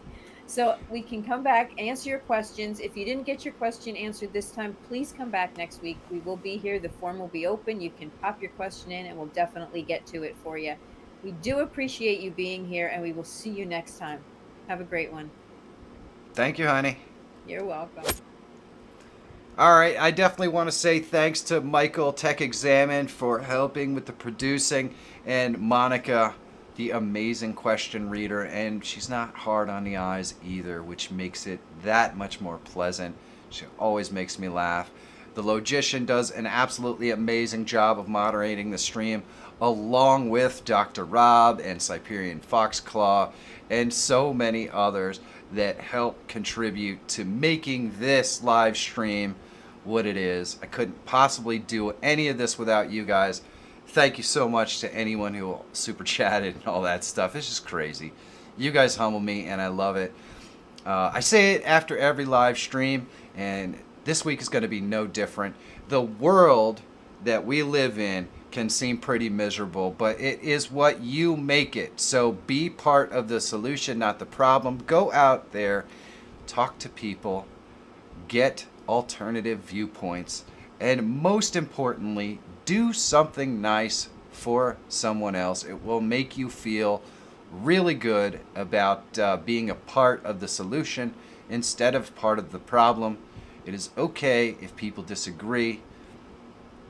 So we can come back, answer your questions. If you didn't get your question answered this time, please come back next week. We will be here. The form will be open. You can pop your question in and we'll definitely get to it for you. We do appreciate you being here, and we will see you next time. Have a great one. Thank you, honey. You're welcome. All right, I definitely want to say thanks to Michael Tech Examine for helping with the producing, and Monica, the amazing question reader, and she's not hard on the eyes either, which makes it that much more pleasant. She always makes me laugh. The Logician does an absolutely amazing job of moderating the stream, along with Dr. Rob and Cyprian Foxclaw and so many others that help contribute to making this live stream what it is. I couldn't possibly do any of this without you guys. Thank you so much to anyone who super chatted and all that stuff. It's just crazy. You guys humble me, and I love it. I say it after every live stream, and this week is going to be no different. The world that we live in can seem pretty miserable, but it is what you make it. So be part of the solution, not the problem. Go out there, talk to people, get alternative viewpoints, and most importantly, do something nice for someone else. It will make you feel really good about being a part of the solution instead of part of the problem. It is okay if people disagree.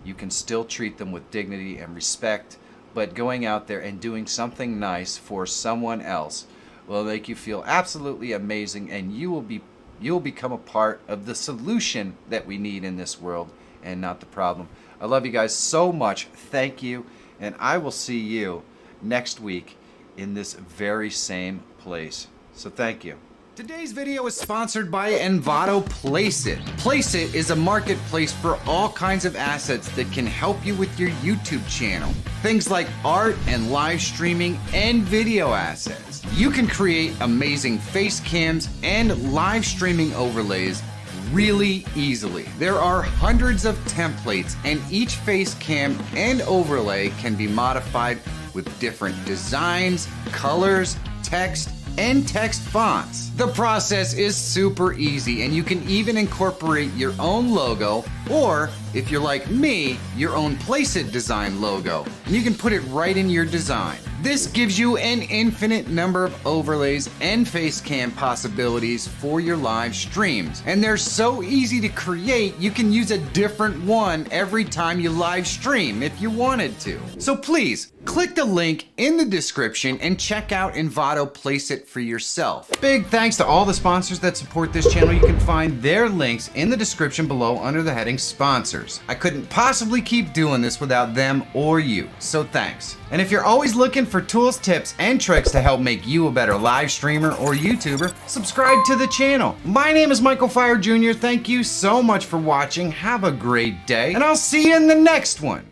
you can still treat them with dignity and respect, but going out there and doing something nice for someone else will make you feel absolutely amazing, and you'll become a part of the solution that we need in this world and not the problem. I love you guys so much. Thank you, and I will see you next week in this very same place. So thank you. Today's video is sponsored by Envato Placeit. Placeit is a marketplace for all kinds of assets that can help you with your YouTube channel. Things like art and live streaming and video assets. You can create amazing face cams and live streaming overlays really easily. There are hundreds of templates, and each face cam and overlay can be modified with different designs, colors, text, and text fonts. The process is super easy, and you can even incorporate your own logo, or if you're like me, your own Placeit design logo, and you can put it right in your design. This gives you an infinite number of overlays and face cam possibilities for your live streams. And they're so easy to create, you can use a different one every time you live stream if you wanted to. So please, click the link in the description and check out Envato Placeit for yourself. Big thanks to all the sponsors that support this channel. You can find their links in the description below under the heading sponsors. I couldn't possibly keep doing this without them or you, so thanks. And if you're always looking for tools, tips, and tricks to help make you a better live streamer or YouTuber, subscribe to the channel. My name is Michael Fire Jr. Thank you so much for watching. Have a great day, and I'll see you in the next one.